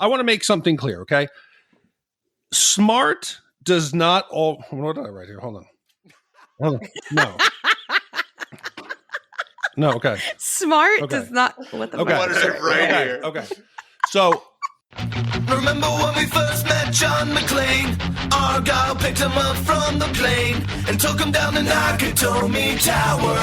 I want to make something clear, okay? Smart does not all... What did I write here? Hold on. No. No, okay. Smart does not... What the fuck? What is it right here? Okay. So... Remember when we first met John McClane? Argyle picked him up from the plane and took him down the Nakatomi Tower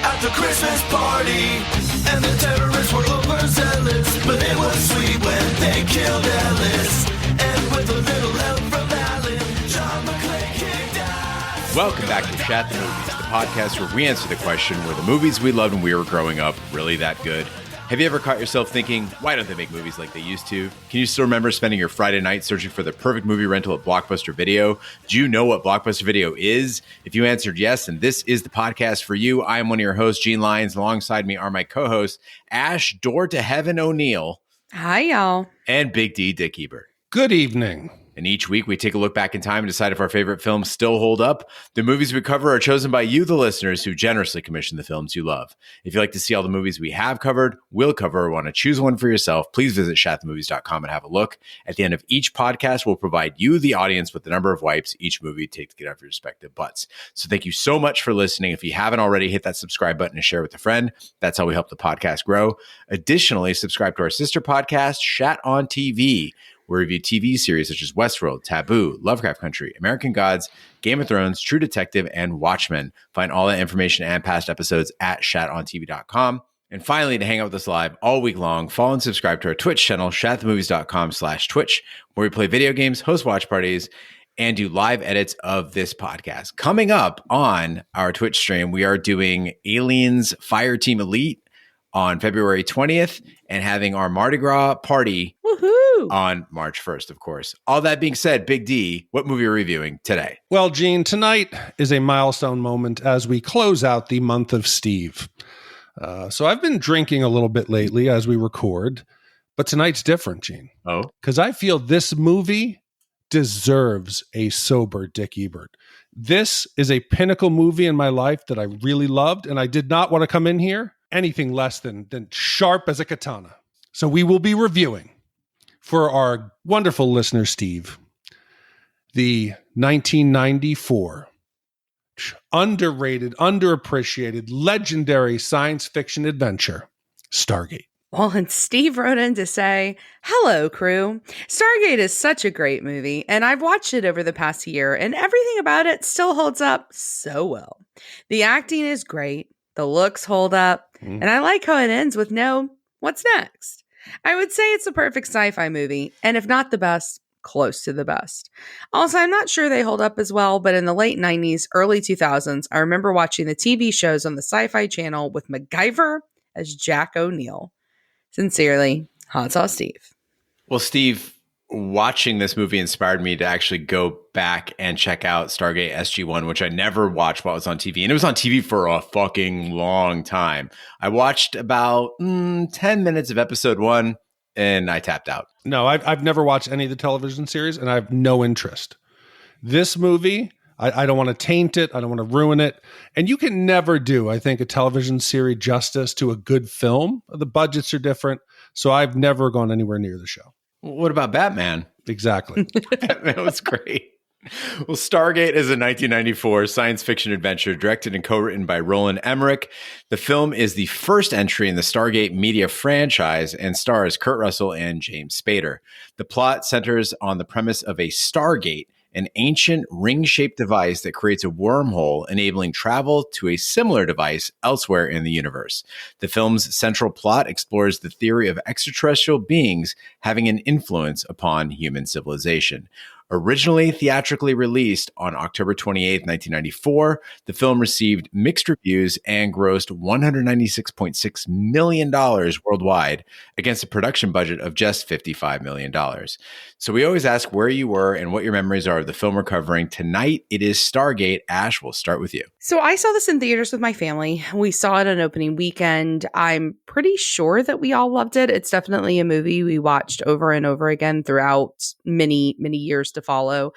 at the Christmas party. And the terrorists were overzealous, but it was sweet when they killed Ellis. And with a little help from Alan, John McClane kicked ass. Welcome back to Shat the Movies, the podcast where we answer the question, were the movies we loved when we were growing up really that good? Have you ever caught yourself thinking, why don't they make movies like they used to? Can you still remember spending your Friday night searching for the perfect movie rental at Blockbuster Video? Do you know what Blockbuster Video is? If you answered yes, then this is the podcast for you. I am one of your hosts, Gene Lyons. Alongside me are my co-hosts, Ash Door to Heaven O'Neill. Hi, y'all. And Big D Dick Ebert. Good evening. And each week we take a look back in time and decide if our favorite films still hold up. The movies we cover are chosen by you, the listeners, who generously commission the films you love. If you'd like to see all the movies we have covered, will cover, or want to choose one for yourself, please visit shatthemovies.com and have a look. At the end of each podcast, we'll provide you, the audience, with the number of wipes each movie takes to get off your respective butts. So thank you so much for listening. If you haven't already, hit that subscribe button and share with a friend. That's how we help the podcast grow. Additionally, subscribe to our sister podcast, Shat on TV. We review TV series such as Westworld, Taboo, Lovecraft Country, American Gods, Game of Thrones, True Detective, and Watchmen. Find all that information and past episodes at shatontv.com. And finally, to hang out with us live all week long, follow and subscribe to our Twitch channel, shatthemovies.com/Twitch, where we play video games, host watch parties, and do live edits of this podcast. Coming up on our Twitch stream, we are doing Aliens Fireteam Elite on February 20th and having our Mardi Gras party on March 1st, of course. All that being said, Big D, what movie are we reviewing today? Well, Gene, tonight is a milestone moment as we close out the month of Steve. So I've been drinking a little bit lately as we record, but tonight's different, Gene. Oh? Because I feel this movie deserves a sober Dick Ebert. This is a pinnacle movie in my life that I really loved, and I did not want to come in here anything less than sharp as a katana. So we will be reviewing, for our wonderful listener, Steve, the 1994 underrated, underappreciated, legendary science fiction adventure, Stargate. Well, and Steve wrote in to say, hello, crew. Stargate is such a great movie, and I've watched it over the past year, and everything about it still holds up so well. The acting is great. The looks hold up, and I like how it ends with no, what's next? I would say it's a perfect sci-fi movie, and if not the best, close to the best. Also, I'm not sure they hold up as well, but in the late 90s, early 2000s, I remember watching the TV shows on the Sci-Fi Channel with MacGyver as Jack O'Neill. Sincerely, Hot Sauce Steve. Well, Steve, watching this movie inspired me to actually go back and check out Stargate SG-1, which I never watched while it was on TV. And it was on TV for a fucking long time. I watched about 10 minutes of episode 1 and I tapped out. No, I've never watched any of the television series and I have no interest. This movie, I don't want to taint it. I don't want to ruin it. And you can never do, I think, a television series justice to a good film. The budgets are different. So I've never gone anywhere near the show. What about Batman? Exactly. Batman was great. Well, Stargate is a 1994 science fiction adventure directed and co-written by Roland Emmerich. The film is the first entry in the Stargate media franchise and stars Kurt Russell and James Spader. The plot centers on the premise of a Stargate, an ancient ring-shaped device that creates a wormhole, enabling travel to a similar device elsewhere in the universe. The film's central plot explores the theory of extraterrestrial beings having an influence upon human civilization. Originally theatrically released on October 28, 1994, the film received mixed reviews and grossed $196.6 million worldwide against a production budget of just $55 million. So we always ask where you were and what your memories are of the film we're covering. Tonight, it is Stargate. Ash, we'll start with you. So I saw this in theaters with my family. We saw it on opening weekend. I'm pretty sure that we all loved it. It's definitely a movie we watched over and over again throughout many, many years to follow.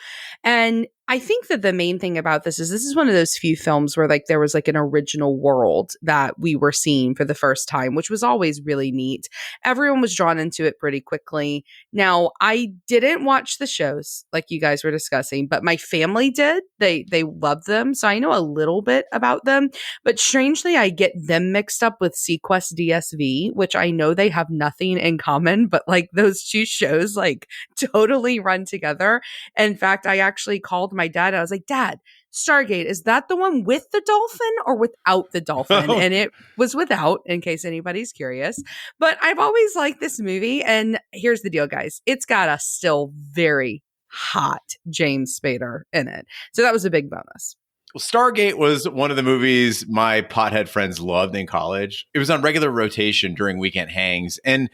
And I think that the main thing about this is one of those few films where like there was like an original world that we were seeing for the first time, which was always really neat. Everyone was drawn into it pretty quickly. Now, I didn't watch the shows like you guys were discussing, but my family did. They loved them, so I know a little bit about them. But strangely, I get them mixed up with Sequest DSV, which I know they have nothing in common, but like those two shows like totally run together. In fact, I actually called my dad. I was like, Dad, Stargate, is that the one with the dolphin or without the dolphin? And it was without, in case anybody's curious. But I've always liked this movie. And here's the deal, guys. It's got a still very hot James Spader in it. So that was a big bonus. Well, Stargate was one of the movies my pothead friends loved in college. It was on regular rotation during weekend hangs. And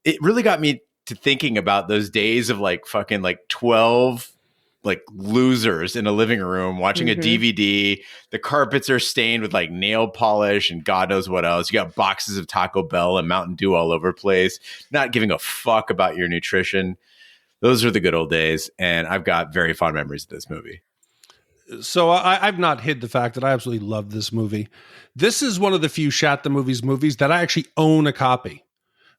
it really got me to thinking about those days of like fucking like 12 like losers in a living room watching a DVD. The carpets are stained with like nail polish and God knows what else. You got boxes of Taco Bell and Mountain Dew all over the place, not giving a fuck about your nutrition. Those are the good old days. And I've got very fond memories of this movie. So I've not hid the fact that I absolutely love this movie. This is one of the few Shat the movies that I actually own a copy.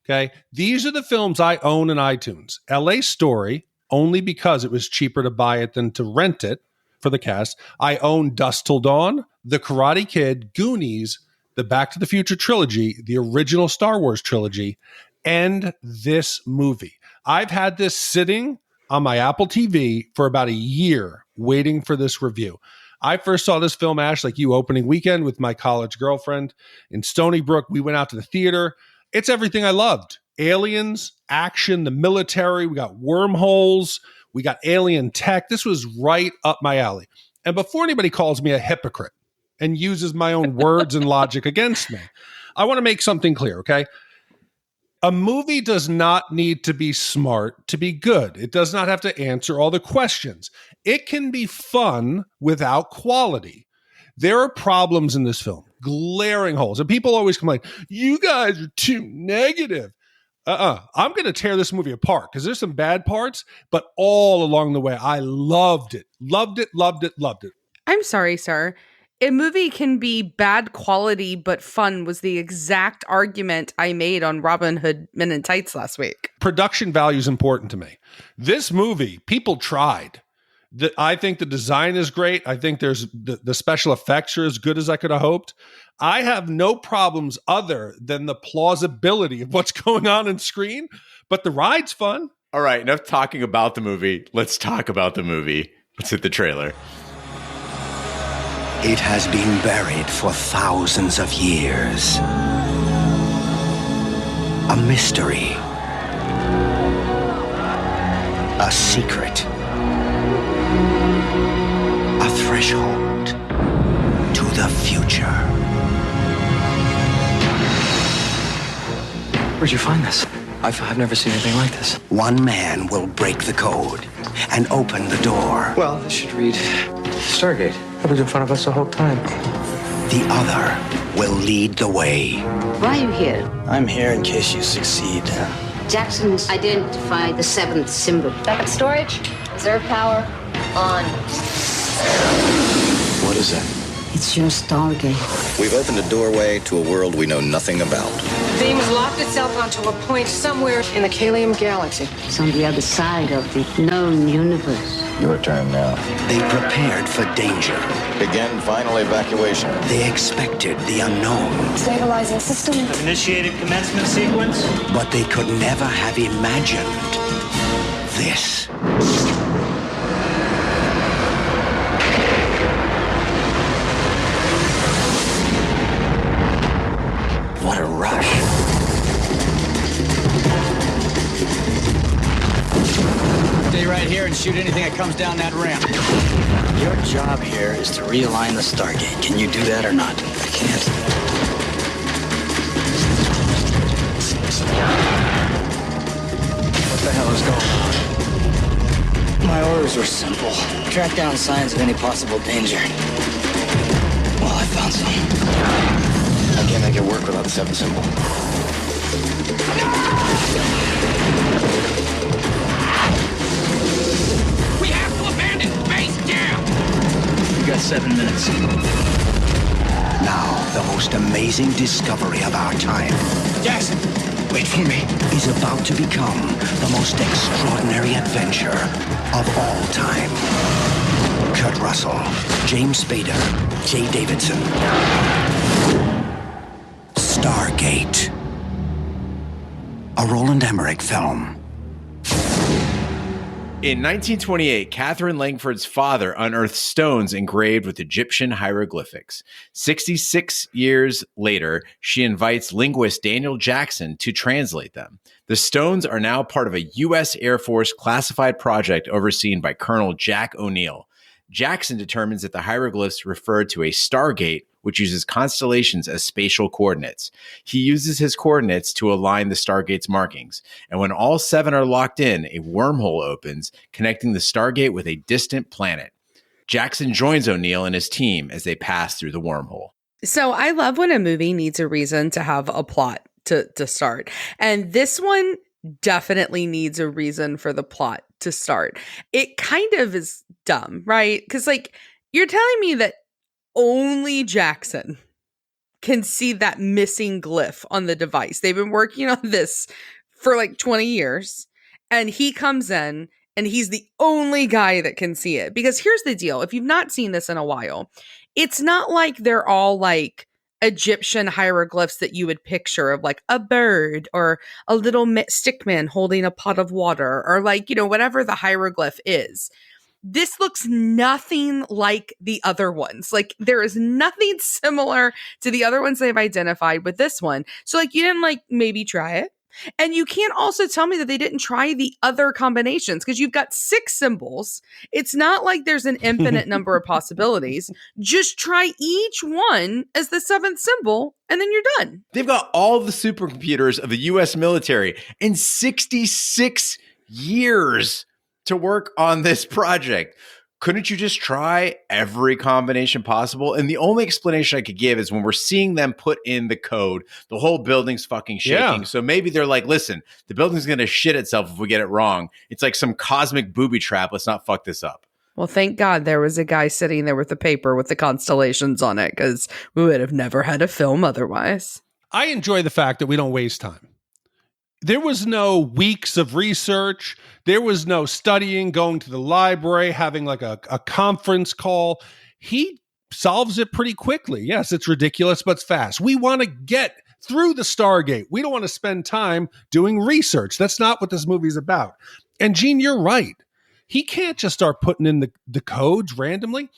Okay. These are the films I own in iTunes. LA Story, only because it was cheaper to buy it than to rent it for the cast. I own Dusk Till Dawn, The Karate Kid, Goonies, the Back to the Future trilogy, the original Star Wars trilogy, and this movie. I've had this sitting on my Apple TV for about a year waiting for this review. I first saw this film, Ash, like you, opening weekend with my college girlfriend in Stony Brook. We went out to the theater. It's everything I loved. Aliens, action, the military. We got wormholes. We got alien tech. This was right up my alley. And before anybody calls me a hypocrite and uses my own words and logic against me, I want to make something clear, okay? A movie does not need to be smart to be good. It does not have to answer all the questions. It can be fun without quality. There are problems in this film, glaring holes. And people always complain, you guys are too negative. I'm going to tear this movie apart because there's some bad parts, but all along the way, I loved it. Loved it, loved it, loved it. I'm sorry, sir. A movie can be bad quality but fun was the exact argument I made on Robin Hood Men in Tights last week. Production value is important to me. This movie, people tried. I think the design is great. I think there's the special effects are as good as I could have hoped. I have no problems other than the plausibility of what's going on screen, but the ride's fun. All right, enough talking about the movie. Let's talk about the movie. Let's hit the trailer. It has been buried for thousands of years. A mystery. A secret. A threshold to the future. Where'd you find this? I've never seen anything like this. One man will break the code and open the door. Well, this should read Stargate. It was in front of us the whole time. The other will lead the way. Why are you here? I'm here in case you succeed. Jackson's identified the seventh symbol. Backup storage, reserve power, on. What is that? It's your Stargate. We've opened a doorway to a world we know nothing about. The beam has locked itself onto a point somewhere in the Kalium galaxy. It's on the other side of the known universe. Your turn now. They prepared for danger. Begin final evacuation. They expected the unknown. Stabilizing system. Initiated commencement sequence. But they could never have imagined this. What a rush. Stay right here and shoot anything that comes down that ramp. Your job here is to realign the Stargate. Can you do that or not? I can't. What the hell is going on? My orders were simple. Track down signs of any possible danger. Well, I found some. I can't make it work without the seventh symbol. We have to abandon base camp! 7 minutes. Now, the most amazing discovery of our time Jackson, wait for me. is about to become the most extraordinary adventure of all time. Kurt Russell, James Spader, Jaye Davidson. Stargate. A Roland Emmerich film. In 1928, Catherine Langford's father unearthed stones engraved with Egyptian hieroglyphics. 66 years later, she invites linguist Daniel Jackson to translate them. The stones are now part of a U.S. Air Force classified project overseen by Colonel Jack O'Neill. Jackson determines that the hieroglyphs refer to a Stargate, which uses constellations as spatial coordinates. He uses his coordinates to align the Stargate's markings. And when all 7 are locked in, a wormhole opens, connecting the Stargate with a distant planet. Jackson joins O'Neill and his team as they pass through the wormhole. So I love when a movie needs a reason to have a plot to start. And this one definitely needs a reason for the plot to start. It kind of is dumb, right? Because, like, you're telling me that only Jackson can see that missing glyph on the device. They've been working on this for like 20 years, and he comes in and he's the only guy that can see it. Because here's the deal. If you've not seen this in a while, it's not like they're all like Egyptian hieroglyphs that you would picture of like a bird or a little stick man holding a pot of water or like, you know, whatever the hieroglyph is. This looks nothing like the other ones. Like, there is nothing similar to the other ones they've identified with this one. So, like, you didn't, like, maybe try it. And you can't also tell me that they didn't try the other combinations because you've got 6 symbols. It's not like there's an infinite number of possibilities. Just try each one as the 7th symbol, and then you're done. They've got all the supercomputers of the U.S. military in 66 years to work on this project. Couldn't you just try every combination possible? And the only explanation I could give is when we're seeing them put in the code, the whole building's fucking shaking. Yeah. So maybe they're like, listen, the building's going to shit itself if we get it wrong. It's like some cosmic booby trap. Let's not fuck this up. Well, thank God there was a guy sitting there with the paper with the constellations on it, because we would have never had a film otherwise. I enjoy the fact that we don't waste time. There was no weeks of research. There was no studying, going to the library, having like a conference call. He solves it pretty quickly. Yes, it's ridiculous, but it's fast. We want to get through the Stargate. We don't want to spend time doing research. That's not what this movie's about. And Gene, you're right. He can't just start putting in the codes randomly.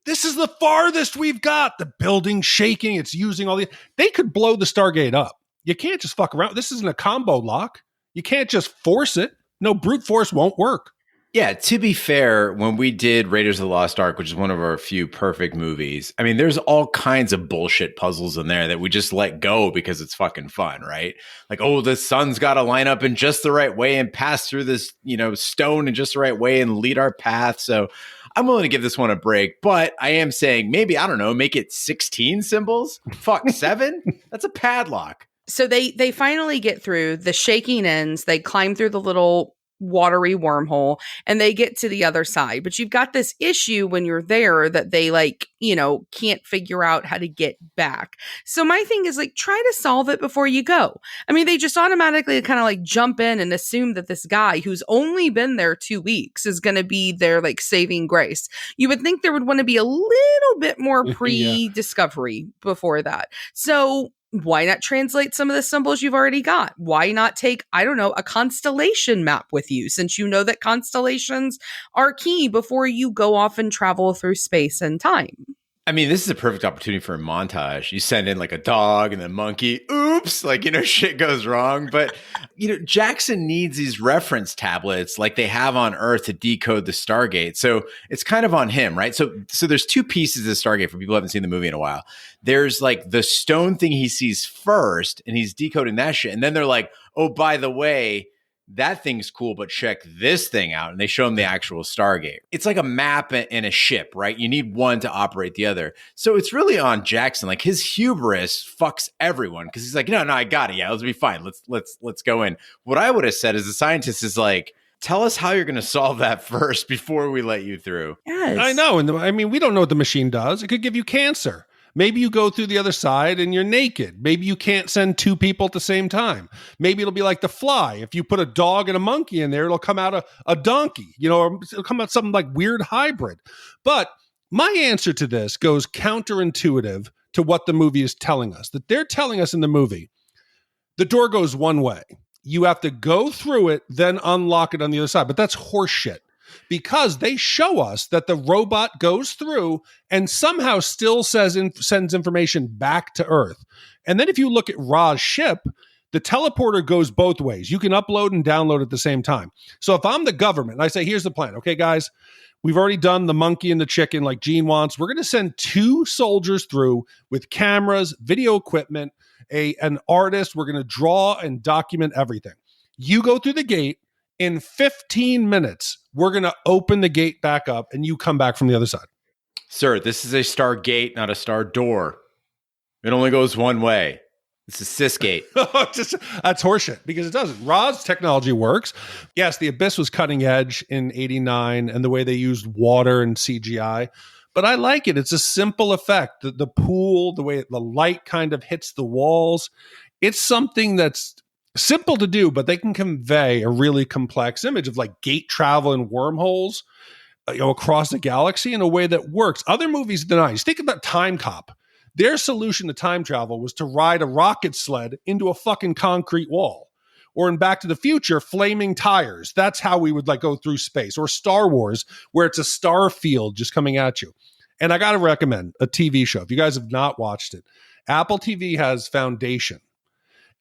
This is the farthest we've got. The building shaking. It's using all the... They could blow the Stargate up. You can't just fuck around. This isn't a combo lock. You can't just force it. No, brute force won't work. Yeah, to be fair, when we did Raiders of the Lost Ark, which is one of our few perfect movies, I mean, there's all kinds of bullshit puzzles in there that we just let go because it's fucking fun, right? Like, oh, the sun's got to line up in just the right way and pass through this, you know, stone in just the right way and lead our path. So I'm willing to give this one a break, but I am saying maybe, I don't know, make it 16 symbols? Fuck, 7? That's a padlock. So they finally get through, the shaking ends, they climb through the little watery wormhole, and they get to the other side. But you've got this issue when you're there that they, like, you know, can't figure out how to get back. So my thing is, like, try to solve it before you go. I mean, they just automatically kind of like jump in and assume that this guy who's only been there 2 weeks is going to be their like saving grace. You would think there would want to be a little bit more pre-discovery before that. So why not translate some of the symbols you've already got? Why not take, I don't know, a constellation map with you, since you know that constellations are key before you go off and travel through space and time? I mean, this is a perfect opportunity for a montage. You send in like a dog and a monkey. Oops, like, you know, shit goes wrong. But, you know, Jackson needs these reference tablets like they have on Earth to decode the Stargate. So it's kind of on him, right? So there's 2 pieces of Stargate for people who haven't seen the movie in a while. There's like the stone thing he sees first, and he's decoding that shit. And then they're like, oh, by the way, that thing's cool, but check this thing out. And they show him the actual Stargate. It's like a map and a ship, right? You need one to operate the other. So it's really on Jackson. Like, his hubris fucks everyone because he's like, no, I got it. Yeah, let's be fine. Let's go in. What I would have said as a scientist is like, Tell us how you're going to solve that first before we let you through. Yes. I know. And I mean, we don't know what the machine does. It could give you cancer. Maybe you go through the other side and you're naked. Maybe you can't send two people at the same time. Maybe it'll be like The Fly. If you put a dog and a monkey in there, it'll come out a donkey, or it'll come out something like weird hybrid. But my answer to this goes counterintuitive to what the movie is telling us. That they're telling us in the movie, the door goes one way. You have to go through it, then unlock it on the other side. But that's horseshit. Because they show us that the robot goes through and somehow still sends information back to Earth. And then if you look at Ra's ship, the teleporter goes both ways. You can upload and download at the same time. So if I'm the government and I say, here's the plan. Okay, guys, we've already done the monkey and the chicken like Gene wants. We're going to send 2 soldiers through with cameras, video equipment, an artist. We're going to draw and document everything. You go through the gate. In 15 minutes, we're going to open the gate back up and you come back from the other side. Sir, this is a Stargate, not a star door. It only goes one way. It's a Sysgate. That's horseshit because it doesn't. Ra's technology works. Yes, the Abyss was cutting edge in 89 and the way they used water and CGI. But I like it. It's a simple effect. The pool, the way the light kind of hits the walls. It's something that's simple to do, but they can convey a really complex image of like gate travel and wormholes, across the galaxy in a way that works. Other movies of the 90s, think about Time Cop. Their solution to time travel was to ride a rocket sled into a fucking concrete wall. Or in Back to the Future, flaming tires. That's how we would go through space. Or Star Wars, where it's a star field just coming at you. And I got to recommend a TV show. If you guys have not watched it, Apple TV has Foundation.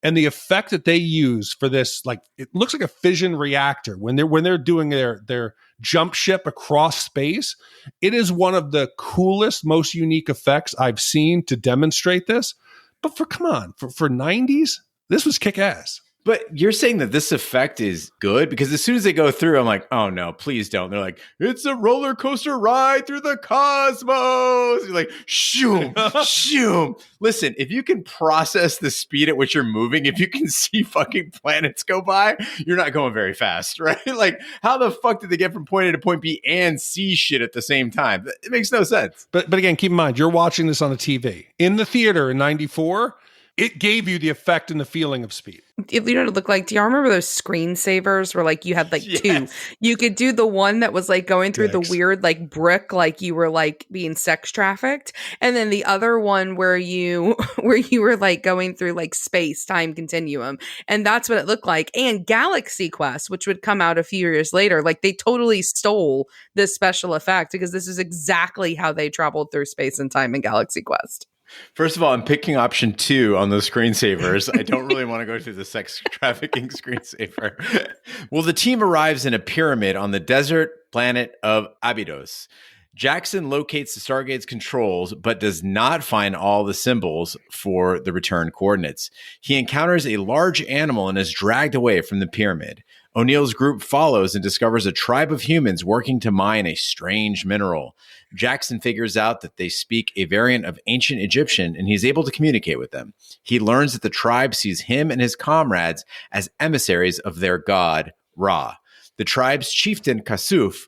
And the effect that they use for this, it looks like a fission reactor when they're doing their jump ship across space. It is one of the coolest, most unique effects I've seen to demonstrate this. But for 90s, this was kick-ass. But you're saying that this effect is good? Because as soon as they go through, I'm like, oh no, please don't. They're like, it's a roller coaster ride through the cosmos. You're like, shoom, shoom. Listen, if you can process the speed at which you're moving, if you can see fucking planets go by, you're not going very fast, right? Like, how the fuck did they get from point A to point B and see shit at the same time? It makes no sense. But again, keep in mind, you're watching this on a TV. In the theater in 94, it gave you the effect and the feeling of speed. You know what it looked like? Do y'all remember those screensavers where you had Yes. 2? You could do the one that was going through the weird brick, you were being sex trafficked, and then the other one where you were going through space time continuum, and that's what it looked like. And Galaxy Quest, which would come out a few years later, they totally stole this special effect because this is exactly how they traveled through space and time in Galaxy Quest. First of all, I'm picking option 2 on those screensavers. I don't really want to go through the sex trafficking screensaver. Well, the team arrives in a pyramid on the desert planet of Abydos. Jackson locates the Stargate's controls, but does not find all the symbols for the return coordinates. He encounters a large animal and is dragged away from the pyramid. O'Neill's group follows and discovers a tribe of humans working to mine a strange mineral. Jackson figures out that they speak a variant of ancient Egyptian, and he's able to communicate with them. He learns that the tribe sees him and his comrades as emissaries of their god, Ra. The tribe's chieftain, Kasuf,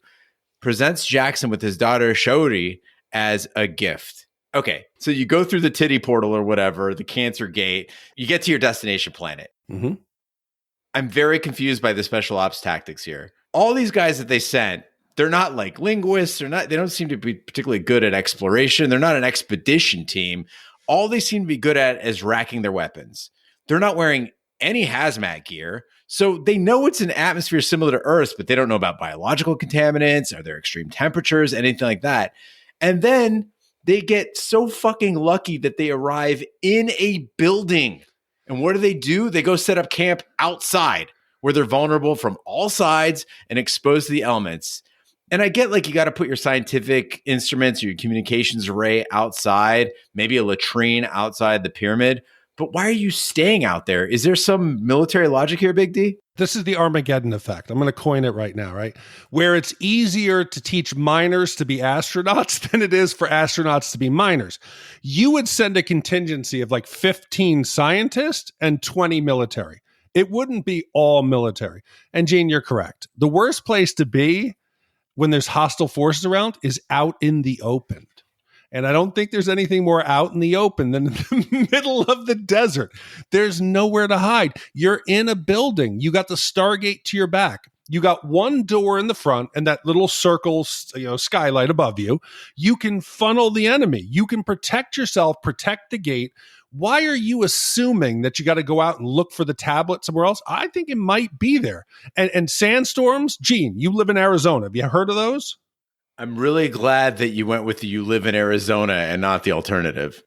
presents Jackson with his daughter, Shaori, as a gift. Okay, so you go through the titty portal or whatever, the cancer gate, you get to your destination planet. Mm-hmm. I'm very confused by the special ops tactics here. All these guys that they sent, they're not linguists. They don't seem to be particularly good at exploration. They're not an expedition team. All they seem to be good at is racking their weapons. They're not wearing any hazmat gear. So they know it's an atmosphere similar to Earth's, but they don't know about biological contaminants. Are there extreme temperatures, anything like that? And then they get so fucking lucky that they arrive in a building. And what do? They go set up camp outside where they're vulnerable from all sides and exposed to the elements. And I get you got to put your scientific instruments, your communications array outside, maybe a latrine outside the pyramid. But why are you staying out there? Is there some military logic here, Big D? This is the Armageddon effect. I'm going to coin it right now, right? Where it's easier to teach miners to be astronauts than it is for astronauts to be miners. You would send a contingency of 15 scientists and 20 military. It wouldn't be all military. And Gene, you're correct. The worst place to be when there's hostile forces around is out in the open. And I don't think there's anything more out in the open than in the middle of the desert. There's nowhere to hide. You're in a building. You got the Stargate to your back. You got one door in the front and that little circle, skylight above you. You can funnel the enemy. You can protect yourself, protect the gate. Why are you assuming that you got to go out and look for the tablet somewhere else? I think it might be there. And sandstorms, Gene, you live in Arizona. Have you heard of those? I'm really glad that you went with the you live in Arizona and not the alternative.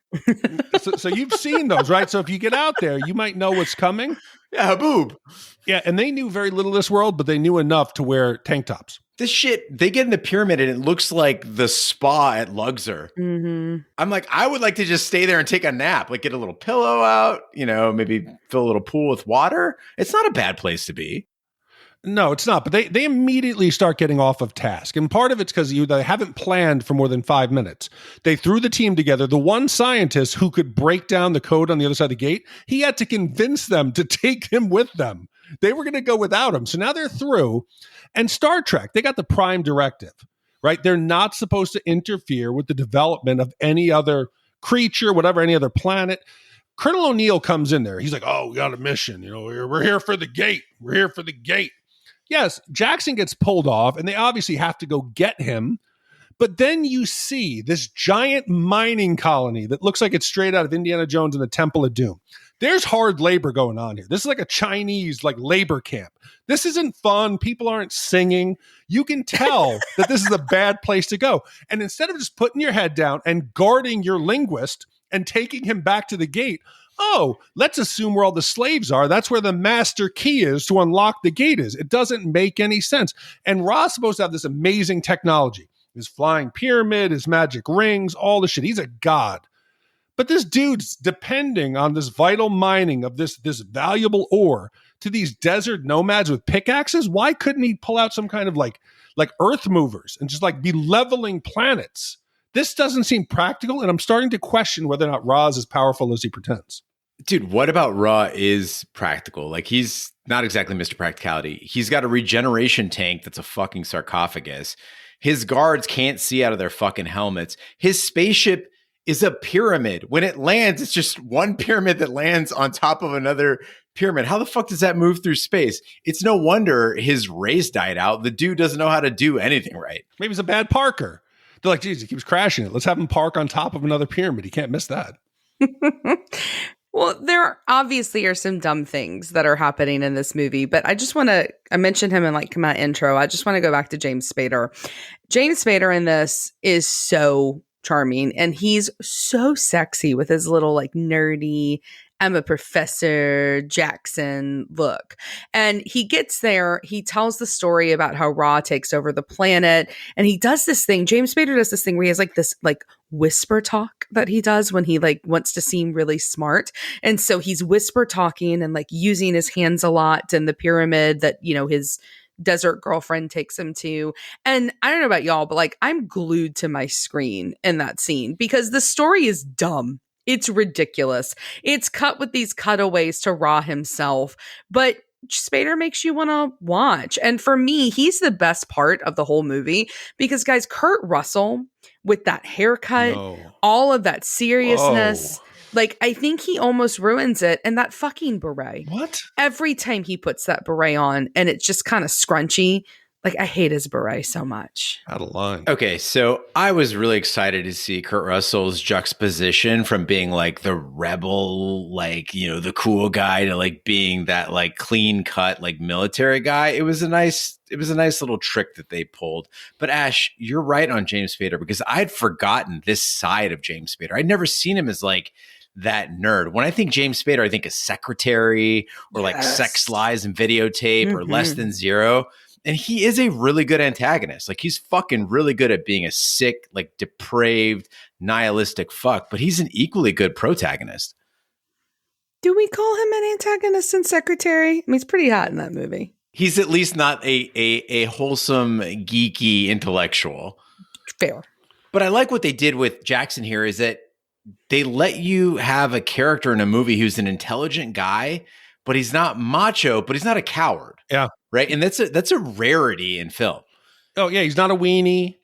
So you've seen those, right? So if you get out there, you might know what's coming. Yeah, haboob. Yeah, and they knew very little of this world, but they knew enough to wear tank tops. This shit, they get in the pyramid and it looks like the spa at Luxor. Mm-hmm. I'm like, I would like to just stay there and take a nap, like get a little pillow out, maybe fill a little pool with water. It's not a bad place to be. No, it's not. But they immediately start getting off of task. And part of it's because they haven't planned for more than 5 minutes. They threw the team together. The one scientist who could break down the code on the other side of the gate, he had to convince them to take him with them. They were going to go without him. So now they're through. And Star Trek, they got the prime directive, right? They're not supposed to interfere with the development of any other creature, whatever, any other planet. Colonel O'Neill comes in there. He's like, oh, we got a mission. We're here for the gate. We're here for the gate. Yes, Jackson gets pulled off, and they obviously have to go get him. But then you see this giant mining colony that looks like it's straight out of Indiana Jones and the Temple of Doom. There's hard labor going on here. This is like a Chinese labor camp. This isn't fun. People aren't singing. You can tell that this is a bad place to go. And instead of just putting your head down and guarding your linguist and taking him back to the gate, oh, let's assume where all the slaves are. That's where the master key is to unlock the gate is. It doesn't make any sense. And Ra's supposed to have this amazing technology. His flying pyramid, his magic rings, all the shit. He's a god. But this dude's depending on this vital mining of this valuable ore to these desert nomads with pickaxes. Why couldn't he pull out some kind of like earth movers and just be leveling planets? This doesn't seem practical, and I'm starting to question whether or not Ra is as powerful as he pretends. Dude, what about Ra is practical? He's not exactly Mr. Practicality. He's got a regeneration tank that's a fucking sarcophagus. His guards can't see out of their fucking helmets. His spaceship is a pyramid. When it lands, it's just one pyramid that lands on top of another pyramid. How the fuck does that move through space? It's no wonder his race died out. The dude doesn't know how to do anything right. Maybe he's a bad parker. They're like, geez, he keeps crashing it. Let's have him park on top of another pyramid. He can't miss that. Well, there obviously are some dumb things that are happening in this movie, but I mentioned him in my intro. I just want to go back to James Spader. James Spader in this is so charming, and he's so sexy with his little nerdy I'm a Professor Jackson look. And he gets there, he tells the story about how Ra takes over the planet, and he does this thing. James Spader does this thing where he has this whisper talk that he does when he wants to seem really smart. And so he's whisper talking and using his hands a lot in the pyramid that, his desert girlfriend takes him to. And I don't know about y'all, but I'm glued to my screen in that scene because the story is dumb. It's ridiculous. It's cut with these cutaways to Ra himself, but Spader makes you want to watch. And for me, he's the best part of the whole movie because, guys, Kurt Russell with that haircut, all of that seriousness, I think he almost ruins it. And that fucking beret. What? Every time he puts that beret on and it's just kind of scrunchy, I hate his beret so much. Out of line. Okay, so I was really excited to see Kurt Russell's juxtaposition from being the rebel, the cool guy to being that clean cut military guy. It was a nice little trick that they pulled. But Ash, you're right on James Spader because I'd forgotten this side of James Spader. I'd never seen him as that nerd. When I think James Spader, I think a secretary or Sex, Lies, and Videotape or Less Than Zero. And he is a really good antagonist. He's fucking really good at being a sick, depraved, nihilistic fuck, but he's an equally good protagonist. Do we call him an antagonist in Secretary? I mean, he's pretty hot in that movie. He's at least not a wholesome, geeky intellectual. Fair. But I like what they did with Jackson here is that they let you have a character in a movie who's an intelligent guy, but he's not macho, but he's not a coward. Yeah. Right. And that's a rarity in film. Oh, yeah. He's not a weenie.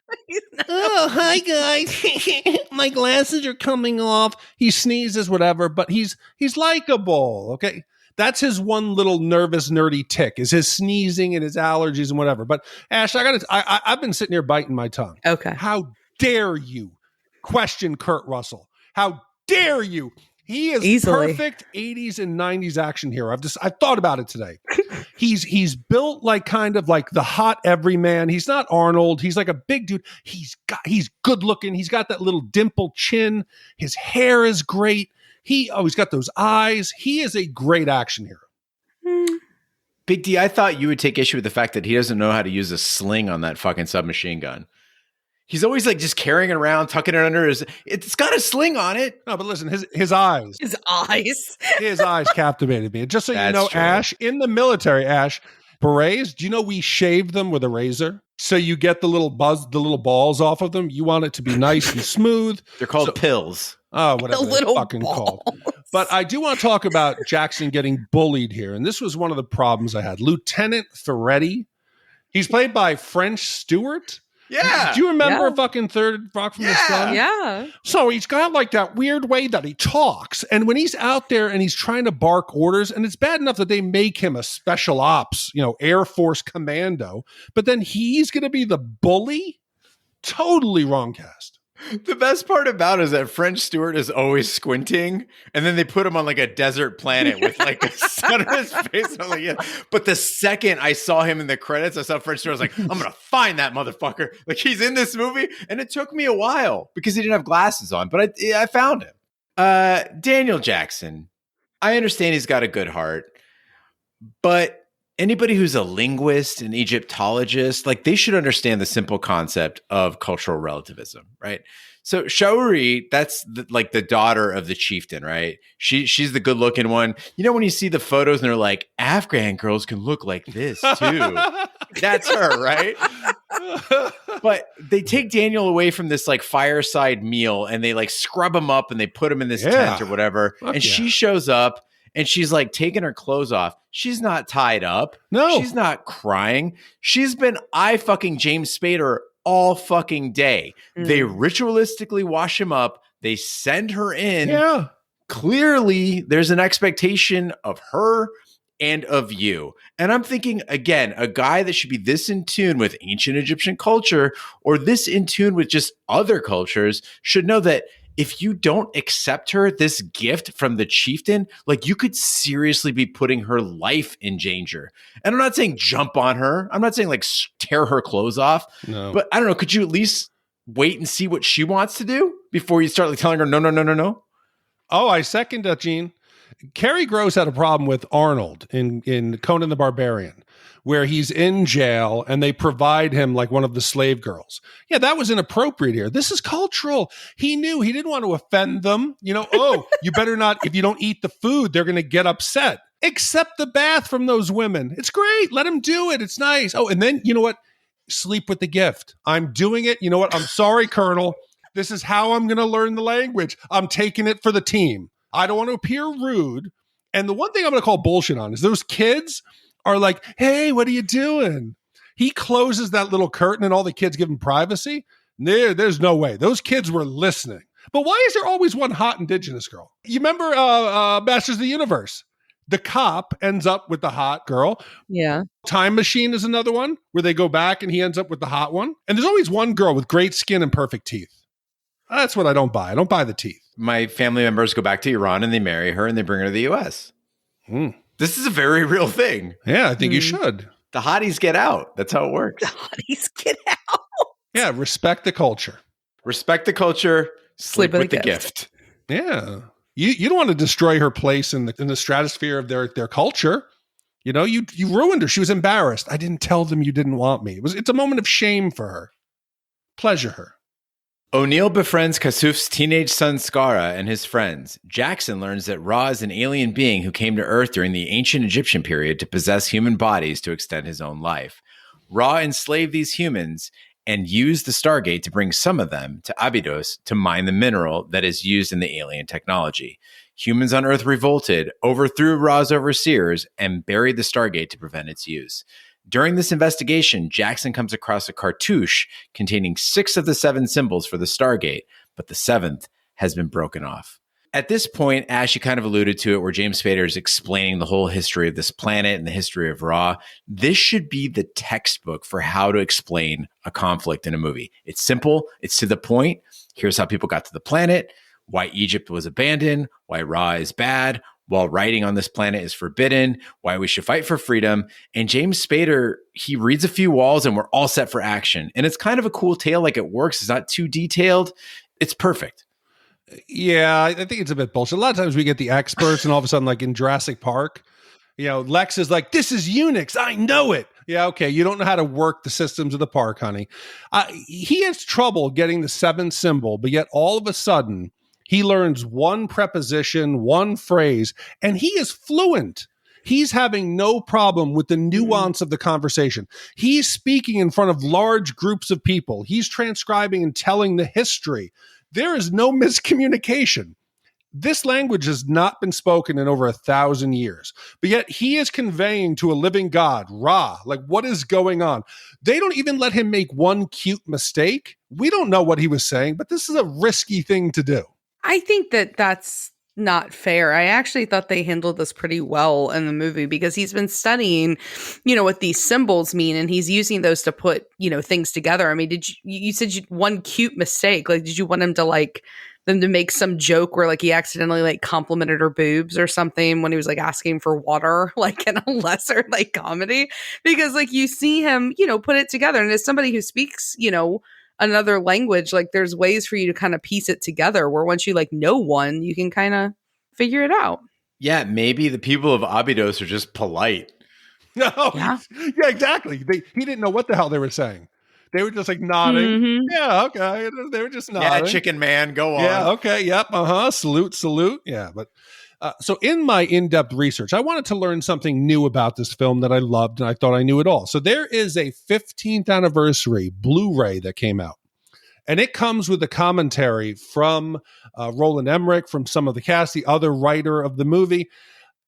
Oh, hi, guys. My glasses are coming off. He sneezes, whatever, but he's likable. Okay. That's his one little nervous, nerdy tick is his sneezing and his allergies and whatever. But Ash, I've been sitting here biting my tongue. Okay. How dare you question Kurt Russell? How dare you? He is Easily. perfect 80s and 90s action hero. I've thought about it today. He's built like kind of like the hot everyman. He's not Arnold. He's like a big dude. He's good looking. He's got that little dimpled chin. His hair is great. He's got those eyes. He is a great action hero. Big D, I thought you would take issue with the fact that he doesn't know how to use a sling on that fucking submachine gun. He's always like just carrying it around, tucking it under it's got a sling on it. No, but listen, his eyes. His eyes captivated me. Just so you know, true. Ash, in the military, berets, do you know we shave them with a razor? So you get the little balls off of them. You want it to be nice and smooth. They're called pills. Oh, whatever they're fucking called. But I do want to talk about Jackson getting bullied here. And this was one of the problems I had. Lieutenant Ferretti. He's played by French Stewart. Yeah. Do you remember fucking Third Rock from the Sun? Yeah. So he's got like that weird way that he talks. And when he's out there and he's trying to bark orders, and it's bad enough that they make him a special ops, Air Force commando, but then he's going to be the bully? Totally wrong cast. The best part about it is that French Stewart is always squinting, and then they put him on like a desert planet with like the sun on his face. I'm like, yeah. But the second I saw him in the credits, I saw French Stewart. I was like, I'm gonna find that motherfucker. Like he's in this movie, and it took me a while because he didn't have glasses on, but I found him. Daniel Jackson. I understand he's got a good heart, but anybody who's a linguist, an Egyptologist, like they should understand the simple concept of cultural relativism, right? So Shaori, that's like the daughter of the chieftain, right? She's the good looking one. You know, when you see the photos and they're like, Afghan girls can look like this too. That's her, right? But they take Daniel away from this like fireside meal and they like scrub him up and they put him in this tent or whatever. And she shows up. And she's like taking her clothes off. She's not tied up. No. She's not crying. She's been fucking James Spader all fucking day. They ritualistically wash him up. They send her in. Yeah. Clearly, there's an expectation of her and of you. And I'm thinking, again, a guy that should be this in tune with ancient Egyptian culture or this in tune with just other cultures should know that if you don't accept her, this gift from the chieftain, like you could seriously be putting her life in danger. And I'm not saying jump on her. I'm not saying like tear her clothes off. No. But I don't know. Could you at least wait and see what she wants to do before you start like telling her, no? Oh, I second that, Gene. Cary Gross had a problem with Arnold in Conan the Barbarian, where he's in jail and they provide him like one of the slave girls. Yeah, that was inappropriate here. This is cultural. He knew he didn't want to offend them. Oh, you better not, if you don't eat the food, they're going to get upset. Accept the bath from those women. It's great. Let them do it. It's nice. Oh, and then you know what? Sleep with the gift. I'm doing it. You know what? I'm sorry, Colonel. This is how I'm going to learn the language. I'm taking it for the team. I don't want to appear rude. And the one thing I'm going to call bullshit on is those kids are like, hey, what are you doing? He closes that little curtain and all the kids give him privacy. There's no way. Those kids were listening. But why is there always one hot indigenous girl? You remember Masters of the Universe? The cop ends up with the hot girl. Yeah. Time Machine is another one where they go back and he ends up with the hot one. And there's always one girl with great skin and perfect teeth. That's what I don't buy. I don't buy the teeth. My family members go back to Iran and they marry her and they bring her to the U.S. This is a very real thing. Yeah, I think you should. The hotties get out. That's how it works. The hotties get out. Yeah, respect the culture. Respect the culture. Sleep with the gift. Yeah. You don't want to destroy her place in the stratosphere of their culture. You ruined her. She was embarrassed. I didn't tell them you didn't want me. It's a moment of shame for her. Pleasure her. O'Neill befriends Kasuf's teenage son Skara and his friends. Jackson learns that Ra is an alien being who came to Earth during the ancient Egyptian period to possess human bodies to extend his own life. Ra enslaved these humans and used the Stargate to bring some of them to Abydos to mine the mineral that is used in the alien technology. Humans on Earth revolted, overthrew Ra's overseers, and buried the Stargate to prevent its use. During this investigation, Jackson comes across a cartouche containing 6 of the 7 symbols for the Stargate, but the 7th has been broken off. At this point, Ash, you kind of alluded to it, where James Spader is explaining the whole history of this planet and the history of Ra. This should be the textbook for how to explain a conflict in a movie. It's simple. It's to the point. Here's how people got to the planet, why Egypt was abandoned, why Ra is bad, while writing on this planet is forbidden, why we should fight for freedom. And James Spader, he reads a few walls and we're all set for action. And it's kind of a cool tale. Like, it works. It's not too detailed. It's perfect. Yeah, I think it's a bit bullshit. A lot of times we get the experts and all of a sudden, like in Jurassic Park, Lex is like, this is Unix. I know it. Yeah, okay. You don't know how to work the systems of the park, honey. He has trouble getting the 7th symbol, but yet all of a sudden he learns one preposition, one phrase, and he is fluent. He's having no problem with the nuance of the conversation. He's speaking in front of large groups of people. He's transcribing and telling the history. There is no miscommunication. This language has not been spoken in over 1,000 years, but yet he is conveying to a living God, Ra, like, what is going on? They don't even let him make one cute mistake. We don't know what he was saying, but this is a risky thing to do. I think that that's not fair. I actually thought they handled this pretty well in the movie, because he's been studying, what these symbols mean, and he's using those to put, things together. I mean, you said one cute mistake. Like, did you want him to them to make some joke where he accidentally complimented her boobs or something when he was asking for water, in a lesser comedy? Because you see him, put it together. And as somebody who speaks, another language, there's ways for you to kind of piece it together, where once you know one, you can kind of figure it out. Yeah, maybe the people of Abydos are just polite. No, yeah, exactly. He didn't know what the hell they were saying. They were just nodding. Mm-hmm. Yeah, okay. They were just nodding. Yeah, chicken man, go on. Yeah, okay, yep, salute. Yeah, but so in my in-depth research, I wanted to learn something new about this film that I loved, and I thought I knew it all. So there is a 15th anniversary Blu-ray that came out, and it comes with a commentary from Roland Emmerich, from some of the cast, the other writer of the movie,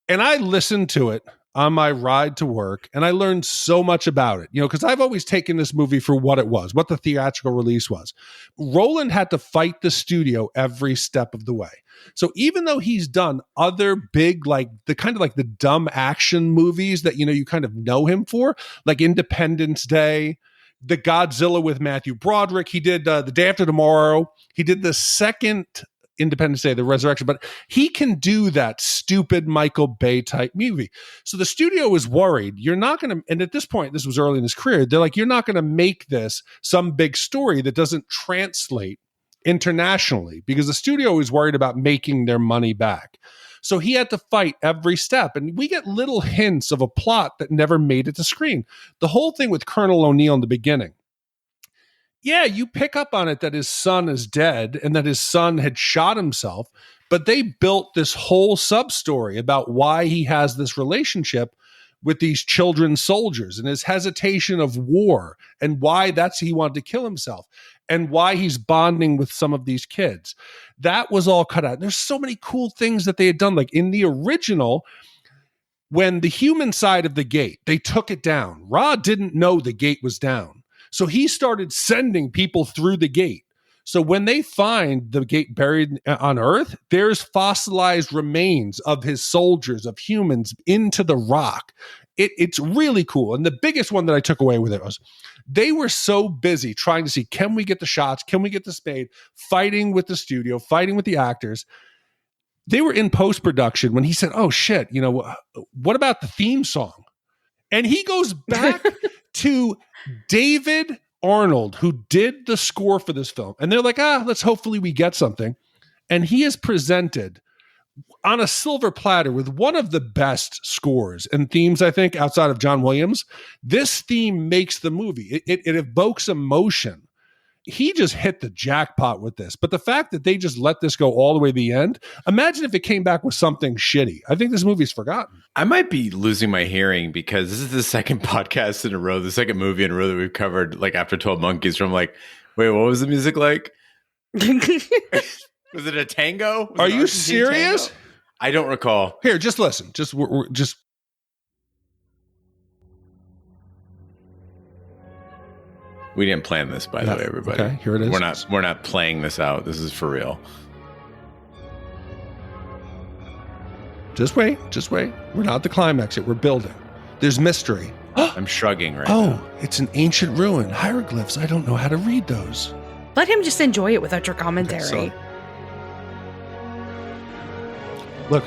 and I listened to it on my ride to work, and I learned so much about it, because I've always taken this movie for what it was, what the theatrical release was. Roland had to fight the studio every step of the way. So even though he's done other big, the dumb action movies that, you kind of know him for, like Independence Day, the Godzilla with Matthew Broderick, he did The Day After Tomorrow, he did the second Independence Day, The Resurrection, but he can do that stupid Michael Bay type movie. So the studio is worried, you're not going to, and at this point, this was early in his career, they're like, you're not going to make this some big story that doesn't translate internationally, because the studio is worried about making their money back. So he had to fight every step, and we get little hints of a plot that never made it to screen. The whole thing with Colonel O'Neill in the beginning, yeah, you pick up on it that his son is dead and that his son had shot himself, but they built this whole sub-story about why he has this relationship with these children soldiers and his hesitation of war, and why he wanted to kill himself, and why he's bonding with some of these kids. That was all cut out. There's so many cool things that they had done. Like in the original, when the human side of the gate, they took it down. Ra didn't know the gate was down. So he started sending people through the gate. So when they find the gate buried on Earth, there's fossilized remains of his soldiers, of humans, into the rock. It's really cool. And the biggest one that I took away with it was they were so busy trying to see, can we get the shots? Can we get the Spade? Fighting with the studio, fighting with the actors. They were in post-production when he said, oh shit, what about the theme song? And he goes back to David Arnold, who did the score for this film. And they're like, let's hopefully we get something. And he is presented on a silver platter with one of the best scores and themes, I think, outside of John Williams. This theme makes the movie. It evokes emotion. He just hit the jackpot with this. But the fact that they just let this go all the way to the end, imagine if it came back with something shitty. I think this movie's forgotten. I might be losing my hearing, because this is the second podcast in a row, the second movie in a row that we've covered, after 12 Monkeys, from wait, what was the music like? Was it a tango? Are you serious? Tango? I don't recall. Here, just listen. We're just. We didn't plan this, by the way, everybody. Okay, here it is. We're not playing this out. This is for real. Just wait. We're not at the climax yet. We're building. There's mystery. I'm shrugging right now. Oh, it's an ancient ruin. Hieroglyphs. I don't know how to read those. Let him just enjoy it without your commentary. Okay, Look.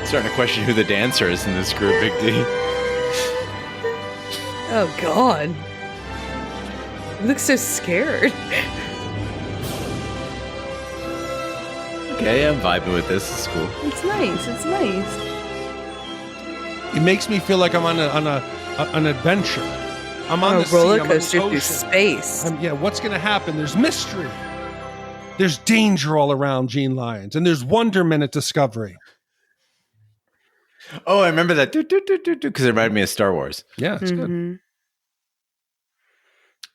Starting to question who the dancer is in this group, Big D. Oh, God. He looks so scared. Okay, I'm vibing with this. It's cool. It's nice. It makes me feel like I'm on an adventure. I'm on a the sea, roller I'm on the coaster through ocean. space. What's going to happen? There's mystery. There's danger all around Gene Lyons, and there's wonderment at discovery. Oh, I remember that because it reminded me of Star Wars. Yeah, it's good.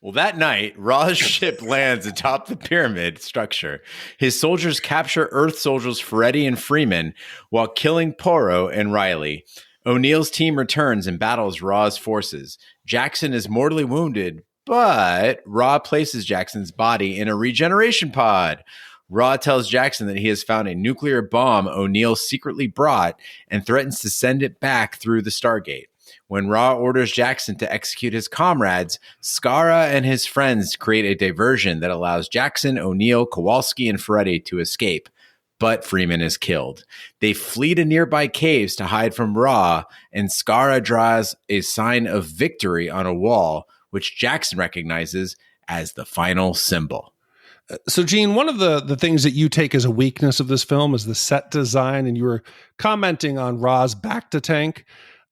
Well, that night, Ra's ship lands atop the pyramid structure. His soldiers capture Earth soldiers Ferretti and Freeman while killing Porro and Riley. O'Neill's team returns and battles Ra's forces. Jackson is mortally wounded, but Ra places Jackson's body in a regeneration pod. Ra tells Jackson that he has found a nuclear bomb O'Neill secretly brought and threatens to send it back through the Stargate. When Ra orders Jackson to execute his comrades, Skara and his friends create a diversion that allows Jackson, O'Neill, Kowalski, and Ferretti to escape. But Freeman is killed. They flee to nearby caves to hide from Ra, and Skara draws a sign of victory on a wall, which Jackson recognizes as the final symbol. So, Gene, one of the things that you take as a weakness of this film is the set design, and you were commenting on Ra's back to tank.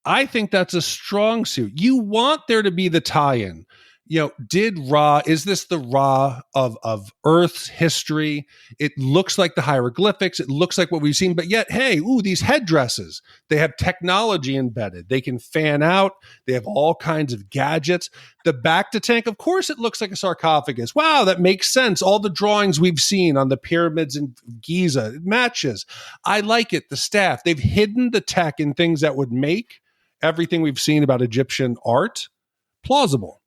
I think that's a strong suit. You want there to be the tie-in. Is this the Ra of Earth's history? It looks like the hieroglyphics. It looks like what we've seen, but yet, hey, these headdresses, they have technology embedded. They can fan out. They have all kinds of gadgets. The back to tank, of course, it looks like a sarcophagus. Wow, that makes sense. All the drawings we've seen on the pyramids in Giza, it matches. I like it. The staff, they've hidden the tech in things that would make everything we've seen about Egyptian art plausible.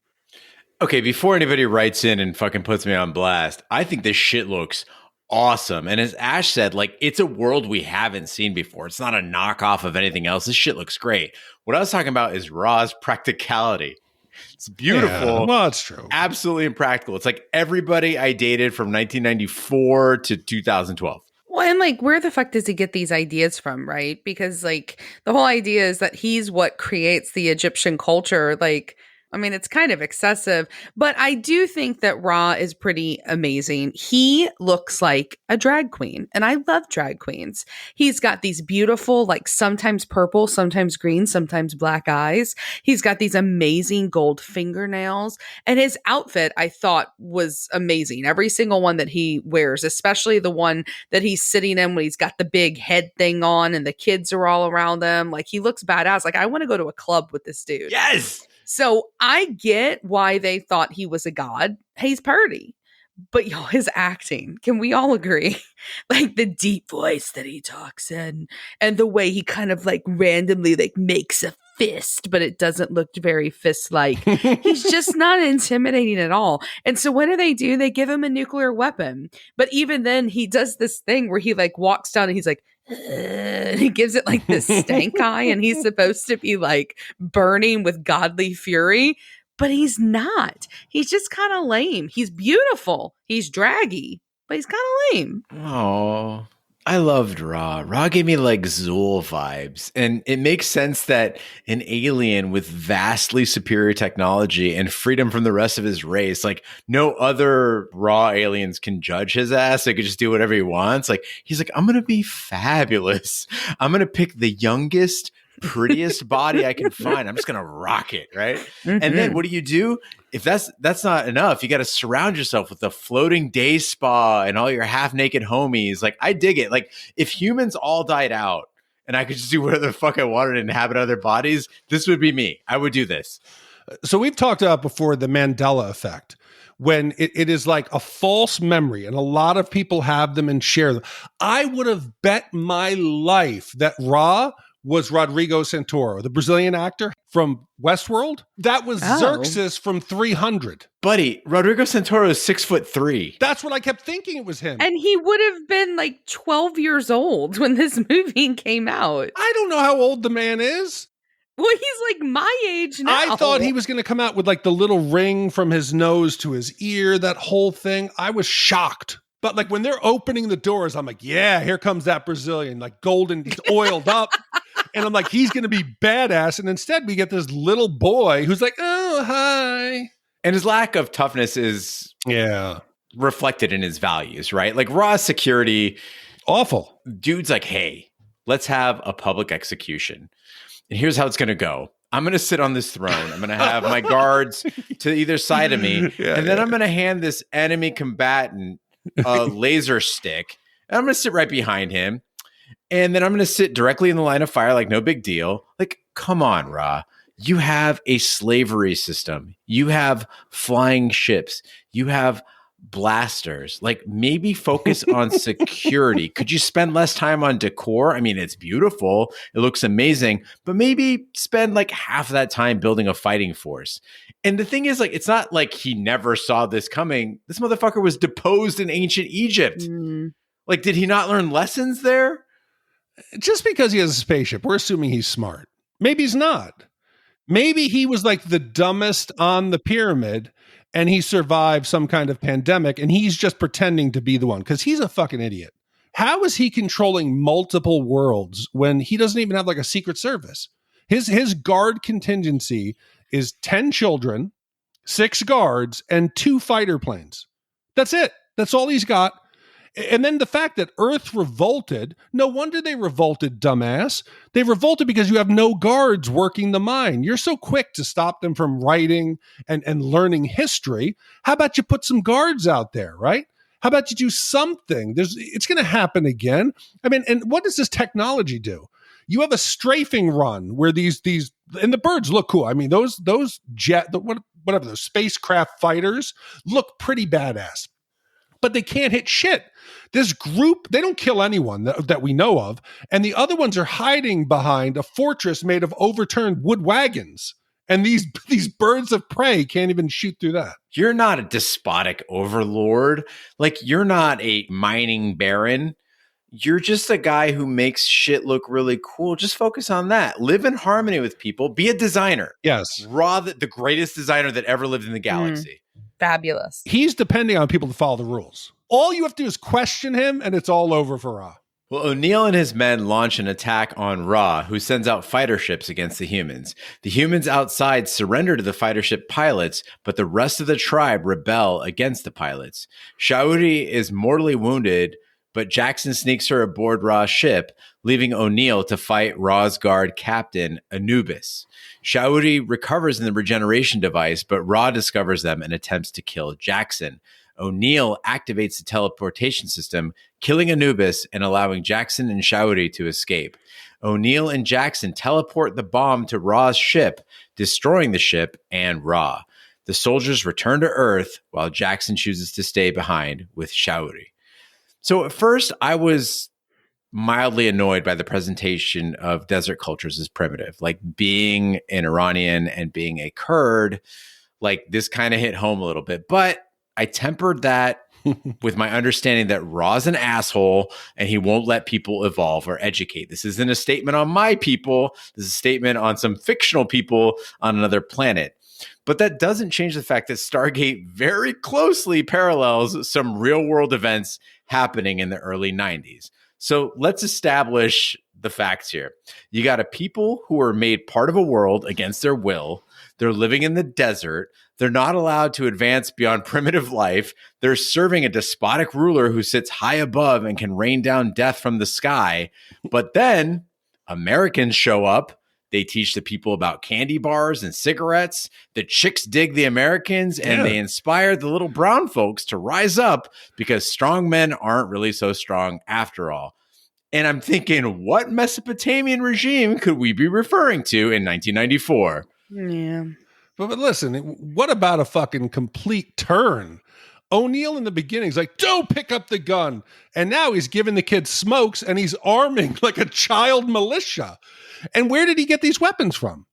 Okay, before anybody writes in and fucking puts me on blast, I think this shit looks awesome. And as Ash said, it's a world we haven't seen before. It's not a knockoff of anything else. This shit looks great. What I was talking about is Ra's practicality. It's beautiful. Yeah, well, it's true. Absolutely impractical. It's like everybody I dated from 1994 to 2012. Well, and where the fuck does he get these ideas from, right? Because the whole idea is that he's what creates the Egyptian culture. It's kind of excessive, but I do think that Ra is pretty amazing. He looks like a drag queen, and I love drag queens. He's got these beautiful, sometimes purple, sometimes green, sometimes black eyes. He's got these amazing gold fingernails, and his outfit I thought was amazing. Every single one that he wears, especially the one that he's sitting in when he's got the big head thing on and the kids are all around him. He looks badass. I want to go to a club with this dude. Yes! So I get why they thought he was a god. He's pretty. But his acting, can we all agree? The deep voice that he talks in and the way he kind of randomly makes a fist, but it doesn't look very fist-like. He's just not intimidating at all. And so what do? They give him a nuclear weapon. But even then he does this thing where he walks down and he's and he gives it this stank eye, and he's supposed to be burning with godly fury, but he's not. He's just kind of lame. He's beautiful. He's draggy, but he's kind of lame. Oh, I loved Ra. Ra gave me Zool vibes. And it makes sense that an alien with vastly superior technology and freedom from the rest of his race, no other Ra aliens can judge his ass. They could just do whatever he wants. He's I'm going to be fabulous. I'm going to pick the youngest, prettiest body I can find. I'm just going to rock it, right? Mm-hmm. And then what do? If that's not enough, you got to surround yourself with a floating day spa and all your half-naked homies. I dig it. If humans all died out and I could just do whatever the fuck I wanted and inhabit other bodies, this would be me. I would do this. So we've talked about before the Mandela effect, when it is like a false memory, and a lot of people have them and share them. I would have bet my life that Ra was Rodrigo Santoro, the Brazilian actor from Westworld. That was Xerxes from 300. Buddy, Rodrigo Santoro is 6'3". That's what I kept thinking it was him. And he would have been like 12 years old when this movie came out. I don't know how old the man is. Well, he's like my age now. I thought he was going to come out with like the little ring from his nose to his ear, that whole thing. I was shocked. But like when they're opening the doors, I'm like, yeah, here comes that Brazilian, like golden, he's oiled up. And I'm like, he's going to be badass. And instead we get this little boy who's like, oh, hi. And his lack of toughness is reflected in his values, right? Like raw security. Awful. Dude's like, hey, let's have a public execution. And here's how it's going to go. I'm going to sit on this throne. I'm going to have my guards to either side of me. And then I'm going to hand this enemy combatant a laser stick. And I'm going to sit right behind him. And then I'm going to sit directly in the line of fire like no big deal. Like, come on, Ra. You have a slavery system. You have flying ships. You have blasters. Like, maybe focus on security. Could you spend less time on decor? I mean, it's beautiful. It looks amazing. But maybe spend like half of that time building a fighting force. And the thing is, like, it's not like he never saw this coming. This motherfucker was deposed in ancient Egypt. Like, did he not learn lessons there? Just because he has a spaceship, we're assuming he's smart. Maybe he's not. Maybe he was like the dumbest on the pyramid and he survived some kind of pandemic and he's just pretending to be the one because he's a fucking idiot. How is he controlling multiple worlds when he doesn't even have like a secret service? His guard contingency is 10 children, 6 guards, and 2 fighter planes. That's it. That's all he's got. And then the fact that Earth revolted, no wonder they revolted, dumbass. They revolted because you have no guards working the mine. You're so quick to stop them from writing and learning history. How about you put some guards out there, right? How about you do something? It's going to happen again. I mean, and what does this technology do? You have a strafing run where these and the birds look cool. I mean, those whatever those spacecraft fighters look pretty badass. But they can't hit shit. This group, they don't kill anyone that we know of. And the other ones are hiding behind a fortress made of overturned wood wagons. And these birds of prey can't even shoot through that. You're not a despotic overlord. Like, you're not a mining baron. You're just a guy who makes shit look really cool. Just focus on that. Live in harmony with people. Be a designer. Yes. Ra, the greatest designer that ever lived in the galaxy. Fabulous. He's depending on people to follow the rules. All you have to do is question him, and it's all over for Ra. Well, O'Neill and his men launch an attack on Ra, who sends out fighter ships against the humans. The humans outside surrender to the fighter ship pilots, but the rest of the tribe rebel against the pilots. Shauri is mortally wounded, but Jackson sneaks her aboard Ra's ship, leaving O'Neill to fight Ra's guard captain, Anubis. Shauri recovers in the regeneration device, but Ra discovers them and attempts to kill Jackson. O'Neill activates the teleportation system, killing Anubis and allowing Jackson and Shauri to escape. O'Neill and Jackson teleport the bomb to Ra's ship, destroying the ship and Ra. The soldiers return to Earth while Jackson chooses to stay behind with Shauri. So at first, I was mildly annoyed by the presentation of desert cultures as primitive. Like, being an Iranian and being a Kurd, like, this kind of hit home a little bit. But I tempered that with my understanding that Ra's an asshole and he won't let people evolve or educate. This isn't a statement on my people. This is a statement on some fictional people on another planet. But that doesn't change the fact that Stargate very closely parallels some real-world events happening in the early 90s. So let's establish the facts here. You got a people who are made part of a world against their will. They're living in the desert. They're not allowed to advance beyond primitive life. They're serving a despotic ruler who sits high above and can rain down death from the sky. But then Americans show up. They teach the people about candy bars and cigarettes. The chicks dig the Americans, and they inspire the little brown folks to rise up because strong men aren't really so strong after all. And I'm thinking, what Mesopotamian regime could we be referring to in 1994? Yeah. But listen, what about a fucking complete turn? O'Neill in the beginning is like, don't pick up the gun. And now he's giving the kid smokes and he's arming like a child militia. And where did he get these weapons from?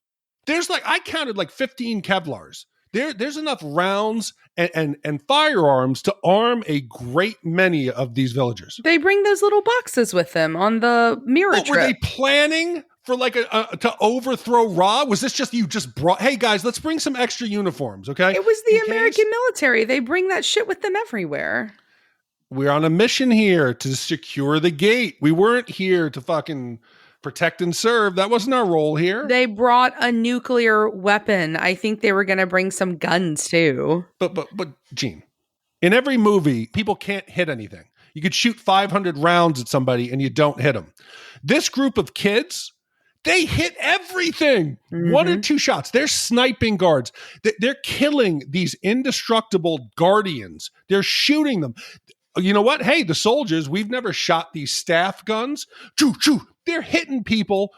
There's I counted 15 Kevlars. There's enough rounds and firearms to arm a great many of these villagers. They bring those little boxes with them on the mirror trip. Were they planning for to overthrow Ra? Was this just you just brought, hey guys, let's bring some extra uniforms, okay? It was the American military. They bring that shit with them everywhere. We're on a mission here to secure the gate. We weren't here to fucking protect and serve. That wasn't our role here. They brought a nuclear weapon. I think they were going to bring some guns too. But Gene, in every movie, people can't hit anything. You could shoot 500 rounds at somebody and you don't hit them. This group of kids, they hit everything. Mm-hmm. 1 or 2 shots. They're sniping guards. They're killing these indestructible guardians. They're shooting them. You know what? Hey, the soldiers, we've never shot these staff guns. Choo, choo. They're hitting people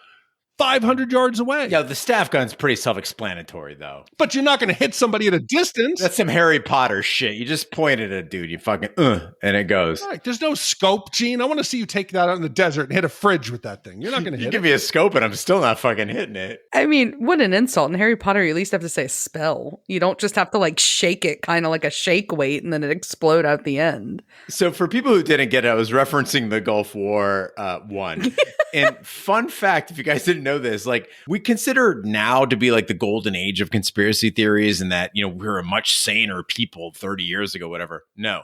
500 yards away. Yeah, the staff gun's pretty self-explanatory, though. But you're not going to hit somebody at a distance. That's some Harry Potter shit. You just point at a dude, you fucking, and it goes. Right. There's no scope, Gene. I want to see you take that out in the desert and hit a fridge with that thing. You're not going to hit it. You give me a scope and I'm still not fucking hitting it. I mean, what an insult. In Harry Potter, you at least have to say a spell. You don't just have to shake it kind of like a shake weight and then it explode out the end. So for people who didn't get it, I was referencing the Gulf War 1. And fun fact, if you guys didn't know this, we consider now to be the golden age of conspiracy theories and that, we're a much saner people 30 years ago, whatever. No,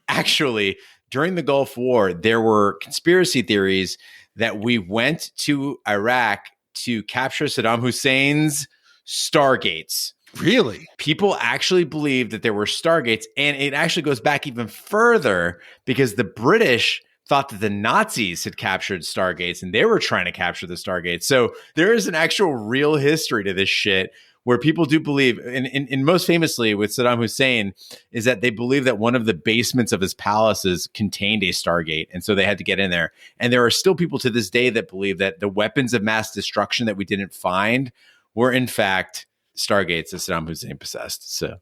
actually, during the Gulf War, there were conspiracy theories that we went to Iraq to capture Saddam Hussein's Stargates. Really? People actually believed that there were Stargates, and it actually goes back even further because the British thought that the Nazis had captured Stargates and they were trying to capture the Stargates. So there is an actual real history to this shit where people do believe, and most famously with Saddam Hussein, is that they believe that one of the basements of his palaces contained a Stargate. And so they had to get in there. And there are still people to this day that believe that the weapons of mass destruction that we didn't find were in fact Stargates that Saddam Hussein possessed. So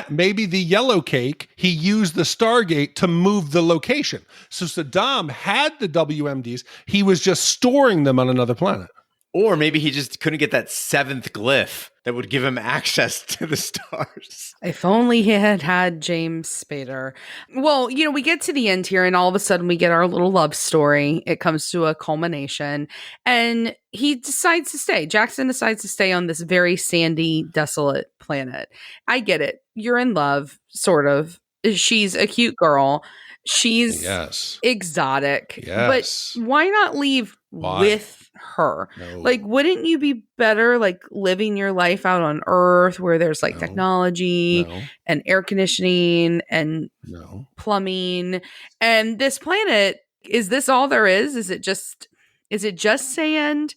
maybe the yellow cake, he used the Stargate to move the location. So Saddam had the WMDs. He was just storing them on another planet. Or maybe he just couldn't get that 7th glyph that would give him access to the stars. If only he had had James Spader. Well, we get to the end here and all of a sudden we get our little love story. It comes to a culmination and he decides to stay. Jackson decides to stay on this very sandy, desolate planet. I get it. You're in love, sort of. She's a cute girl. She's exotic. Yes. But why not leave with her? No. Wouldn't you be better living your life out on Earth where there's technology and air conditioning and plumbing? And this planet, is this all there is? Is it just sand?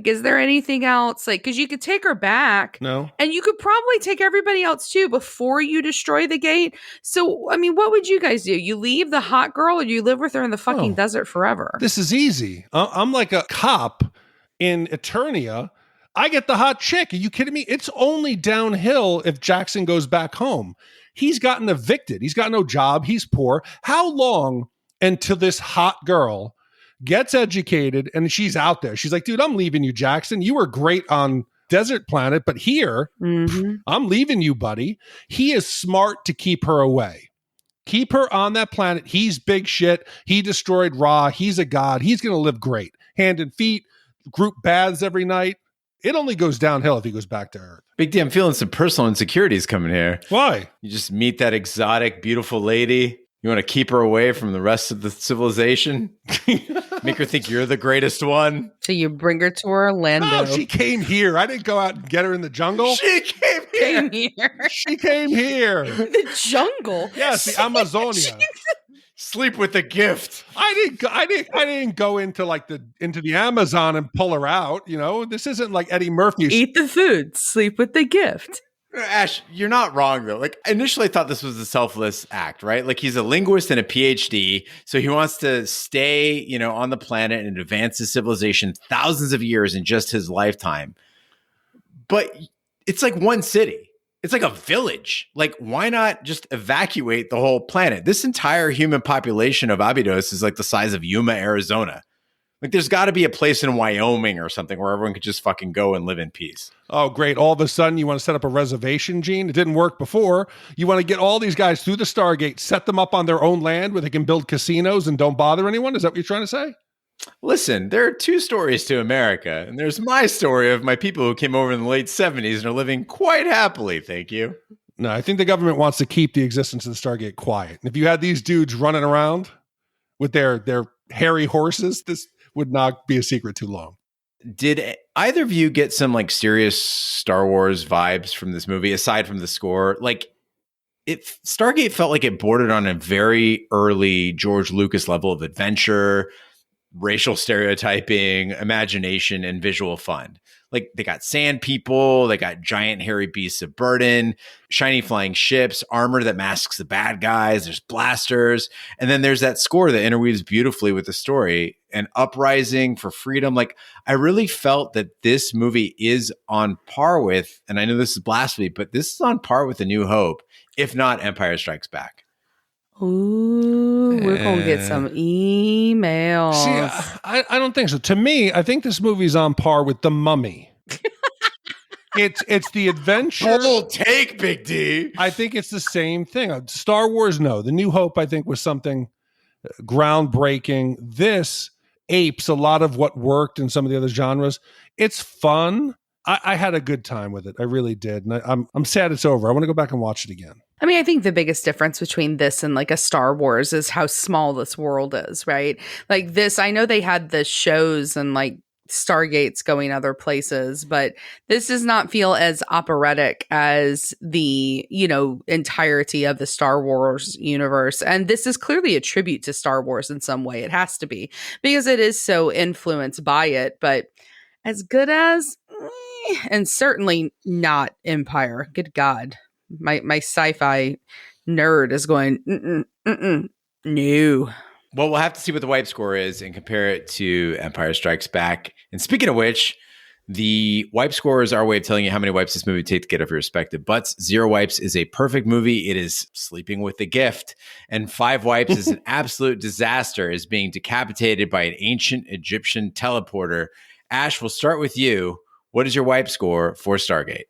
Is there anything else? Because you could take her back. No. And you could probably take everybody else too before you destroy the gate. So, I mean, what would you guys do? You leave the hot girl or you live with her in the fucking desert forever? This is easy. I'm like a cop in Eternia. I get the hot chick. Are you kidding me? It's only downhill if Jackson goes back home. He's gotten evicted. He's got no job. He's poor. How long until this hot girl gets educated and she's out there? She's like, dude, I'm leaving you, Jackson. You were great on Desert Planet, but here, I'm leaving you, buddy. He is smart to keep her away. Keep her on that planet. He's big shit. He destroyed Ra. He's a god. He's going to live great. Hand and feet, group baths every night. It only goes downhill if he goes back to Earth. Big D, I'm feeling some personal insecurities coming here. Why? You just meet that exotic, beautiful lady. You want to keep her away from the rest of the civilization? Make her think you're the greatest one? So you bring her to Orlando. No, she came here. I didn't go out and get her in the jungle. She came here. She came here. The jungle? Yes, the Amazonia. Sleep with the gift. I didn't go into the Amazon and pull her out. This isn't like Eddie Murphy. Eat the food, sleep with the gift. Ash, you're not wrong though. Like initially I thought this was a selfless act, right? Like he's a linguist and a PhD, so he wants to stay, on the planet and advance his civilization thousands of years in just his lifetime. But it's like one city. It's like a village. Like why not just evacuate the whole planet? This entire human population of Abydos is like the size of Yuma, Arizona. Like there's got to be a place in Wyoming or something where everyone could just fucking go and live in peace. Oh, great. All of a sudden you want to set up a reservation, Gene? It didn't work before. You want to get all these guys through the Stargate, set them up on their own land where they can build casinos and don't bother anyone? Is that what you're trying to say? Listen, there are two stories to America, and there's my story of my people who came over in the late 70s and are living quite happily, thank you. No, I think the government wants to keep the existence of the Stargate quiet. And if you had these dudes running around with their hairy horses, this would not be a secret too long. Did either of you get some like serious Star Wars vibes from this movie, aside from the score? Like, Stargate felt like it bordered on a very early George Lucas level of adventure, racial stereotyping, imagination, and visual fun. Like they got sand people, they got giant hairy beasts of burden, shiny flying ships, armor that masks the bad guys, there's blasters, and then there's that score that interweaves beautifully with the story, an uprising for freedom. Like I really felt that this movie is on par with, and I know this is blasphemy, but this is on par with A New Hope, if not Empire Strikes Back. Ooh, we're going to get some emails. See, I don't think so. To me, I think this movie's on par with The Mummy. It's the adventure. Bold take, Big D. I think it's the same thing. Star Wars, no. The New Hope, I think, was something groundbreaking. This apes a lot of what worked in some of the other genres. It's fun. I had a good time with it. I really did. And I'm sad it's over. I want to go back and watch it again. I mean, I think the biggest difference between this and like a Star Wars is how small this world is, right? Like this, I know they had the shows and like Stargates going other places, but this does not feel as operatic as the, entirety of the Star Wars universe. And this is clearly a tribute to Star Wars in some way. It has to be because it is so influenced by it, but as good as, and certainly not Empire. Good God. My sci-fi nerd is going, no. Well, we'll have to see what the wipe score is and compare it to Empire Strikes Back. And speaking of which, the wipe score is our way of telling you how many wipes this movie would take to get off your respective butts. 0 wipes is a perfect movie. It is sleeping with the gift. And 5 wipes is an absolute disaster, is being decapitated by an ancient Egyptian teleporter. Ash, we'll start with you. What is your wipe score for Stargate?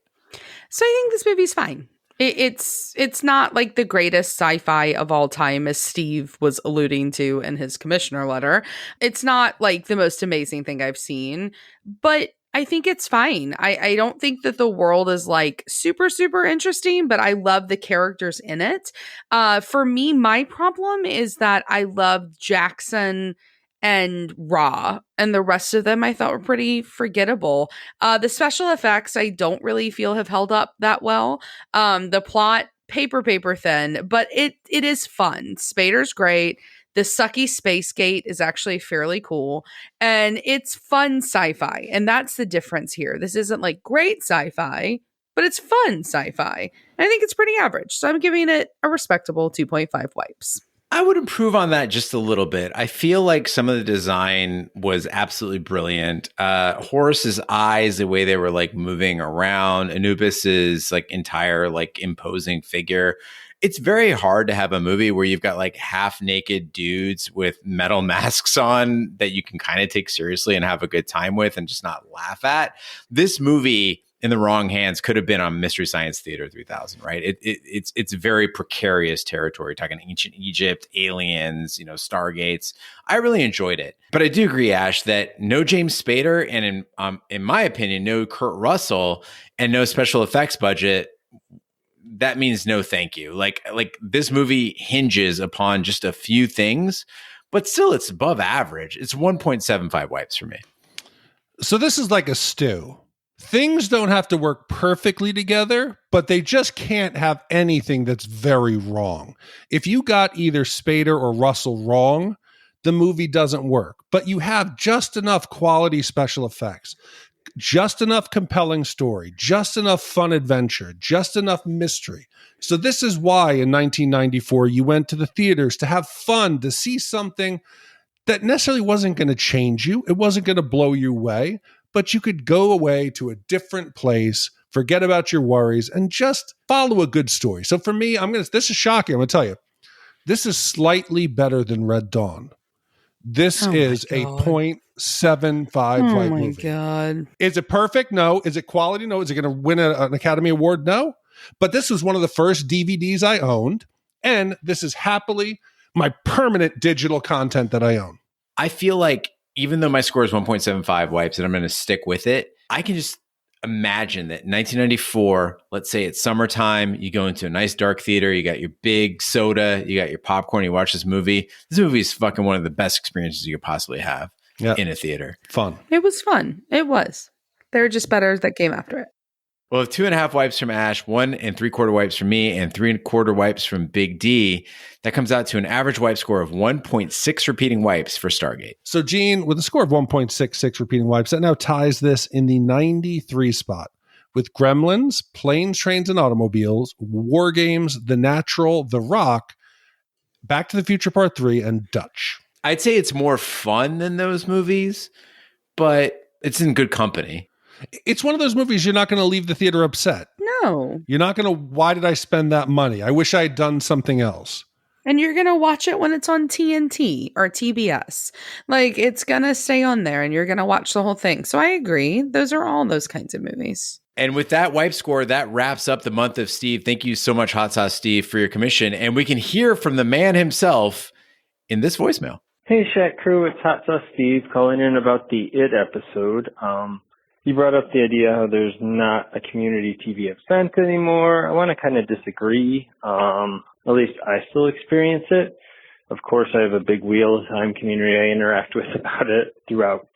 So I think this movie's fine. It's not like the greatest sci-fi of all time, as Steve was alluding to in his commissioner letter. It's not like the most amazing thing I've seen, but I think it's fine. I don't think that the world is like super, super interesting, but I love the characters in it. For me, my problem is that I love Jackson and Ra, and the rest of them I thought were pretty forgettable. The special effects I don't really feel have held up that well. The plot, paper thin, but it is fun. Spader's great. The sucky space gate is actually fairly cool, and it's fun sci-fi, and that's the difference here. This isn't like great sci-fi, but it's fun sci-fi. And I think it's pretty average, so I'm giving it a respectable 2.5 wipes. I would improve on that just a little bit. I feel like some of the design was absolutely brilliant. Horus's eyes, the way they were like moving around, Anubis's like entire like imposing figure. It's very hard to have a movie where you've got like half naked dudes with metal masks on that you can kind of take seriously and have a good time with and just not laugh at. This movie, in the wrong hands, could have been on Mystery Science Theater 3000, right? It's very precarious territory, talking ancient Egypt, aliens, Stargates. I really enjoyed it. But I do agree, Ash, that no James Spader and in my opinion, no Kurt Russell and no special effects budget, that means no thank you. Like this movie hinges upon just a few things, but still it's above average. It's 1.75 wipes for me. So this is like a stew. Things don't have to work perfectly together, but they just can't have anything that's very wrong. If you got either Spader or Russell wrong, the movie doesn't work. But you have just enough quality special effects, just enough compelling story, just enough fun adventure, just enough mystery. So this is why in 1994 you went to the theaters to have fun, to see something that necessarily wasn't going to change you. It wasn't going to blow you away, but you could go away to a different place, forget about your worries, and just follow a good story. So for me, this is shocking. I'm going to tell you, this is slightly better than Red Dawn. This is a 0.75 white movie. God. Is it perfect? No. Is it quality? No. Is it going to win an Academy Award? No. But this was one of the first DVDs I owned, and this is happily my permanent digital content that I own. I feel like even though my score is 1.75 wipes and I'm going to stick with it, I can just imagine that in 1994, let's say it's summertime, you go into a nice dark theater, you got your big soda, you got your popcorn, you watch this movie. This movie is fucking one of the best experiences you could possibly have in a theater. Fun. It was fun. It was. There were just better that came after it. Well, 2.5 wipes from Ash, 1 3/4 wipes from me, and 3.25 wipes from Big D. That comes out to an average wipe score of 1.6 repeating wipes for Stargate. So, Gene, with a score of 1.66 repeating wipes, that now ties this in the 93 spot with Gremlins, Planes, Trains, and Automobiles, War Games, The Natural, The Rock, Back to the Future Part 3, and Dutch. I'd say it's more fun than those movies, but it's in good company. It's one of those movies you're not going to leave the theater upset. No. You're not going to, why did I spend that money? I wish I had done something else. And you're going to watch it when it's on TNT or TBS. Like, it's going to stay on there and you're going to watch the whole thing. So I agree. Those are all those kinds of movies. And with that wipe score, that wraps up the month of Steve. Thank you so much, Hot Sauce Steve, for your commission. And we can hear from the man himself in this voicemail. Hey, Shat crew, it's Hot Sauce Steve calling in about the It episode. You brought up the idea how there's not a community TV event anymore. I want to kind of disagree. At least I still experience it. Of course, I have a big Wheel of Time community I interact with about it throughout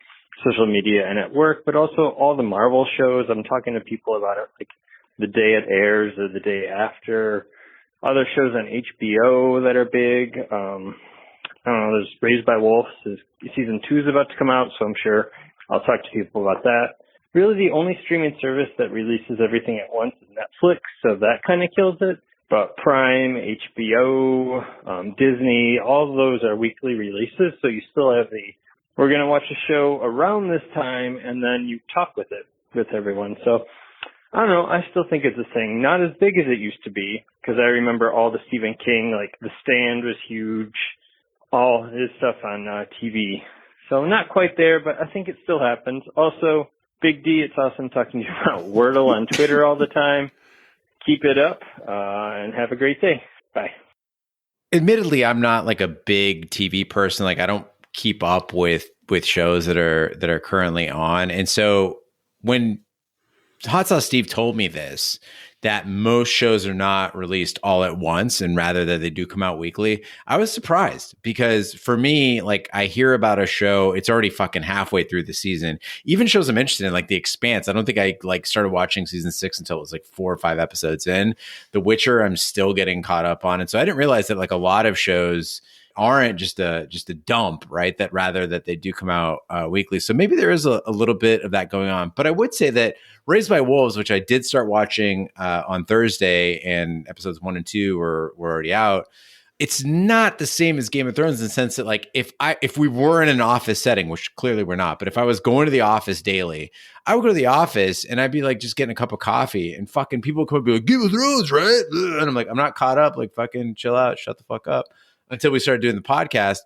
social media and at work, but also all the Marvel shows. I'm talking to people about it like the day it airs or the day after. Other shows on HBO that are big. I don't know, there's Raised by Wolves. Season 2 is about to come out, so I'm sure I'll talk to people about that. Really, the only streaming service that releases everything at once is Netflix, so that kind of kills it. But Prime, HBO, Disney, all of those are weekly releases, so you still have we're going to watch a show around this time, and then you talk with everyone. So, I don't know, I still think it's a thing. Not as big as it used to be, because I remember all the Stephen King, like The Stand was huge, all his stuff on TV. So not quite there, but I think it still happens. Also, Big D, it's awesome talking to you about Wordle on Twitter all the time. Keep it up and have a great day. Bye. Admittedly, I'm not like a big TV person. Like I don't keep up with shows that are currently on. And so when Hot Sauce Steve told me this, that most shows are not released all at once and rather that they do come out weekly, I was surprised because for me, like I hear about a show, it's already fucking halfway through the season. Even shows I'm interested in, like The Expanse, I don't think I like started watching season 6 until it was like 4 or 5 episodes in. The Witcher, I'm still getting caught up on. And so I didn't realize that like a lot of shows aren't just a dump, right? That rather that they do come out weekly. So maybe there is a little bit of that going on. But I would say that Raised by Wolves, which I did start watching on Thursday, and episodes 1 and 2 were already out. It's not the same as Game of Thrones in the sense that like if we were in an office setting, which clearly we're not, but if I was going to the office daily, I would go to the office and I'd be like just getting a cup of coffee and fucking people could be like, Game of Thrones, right? And I'm like, I'm not caught up, like fucking chill out, shut the fuck up. Until we started doing the podcast,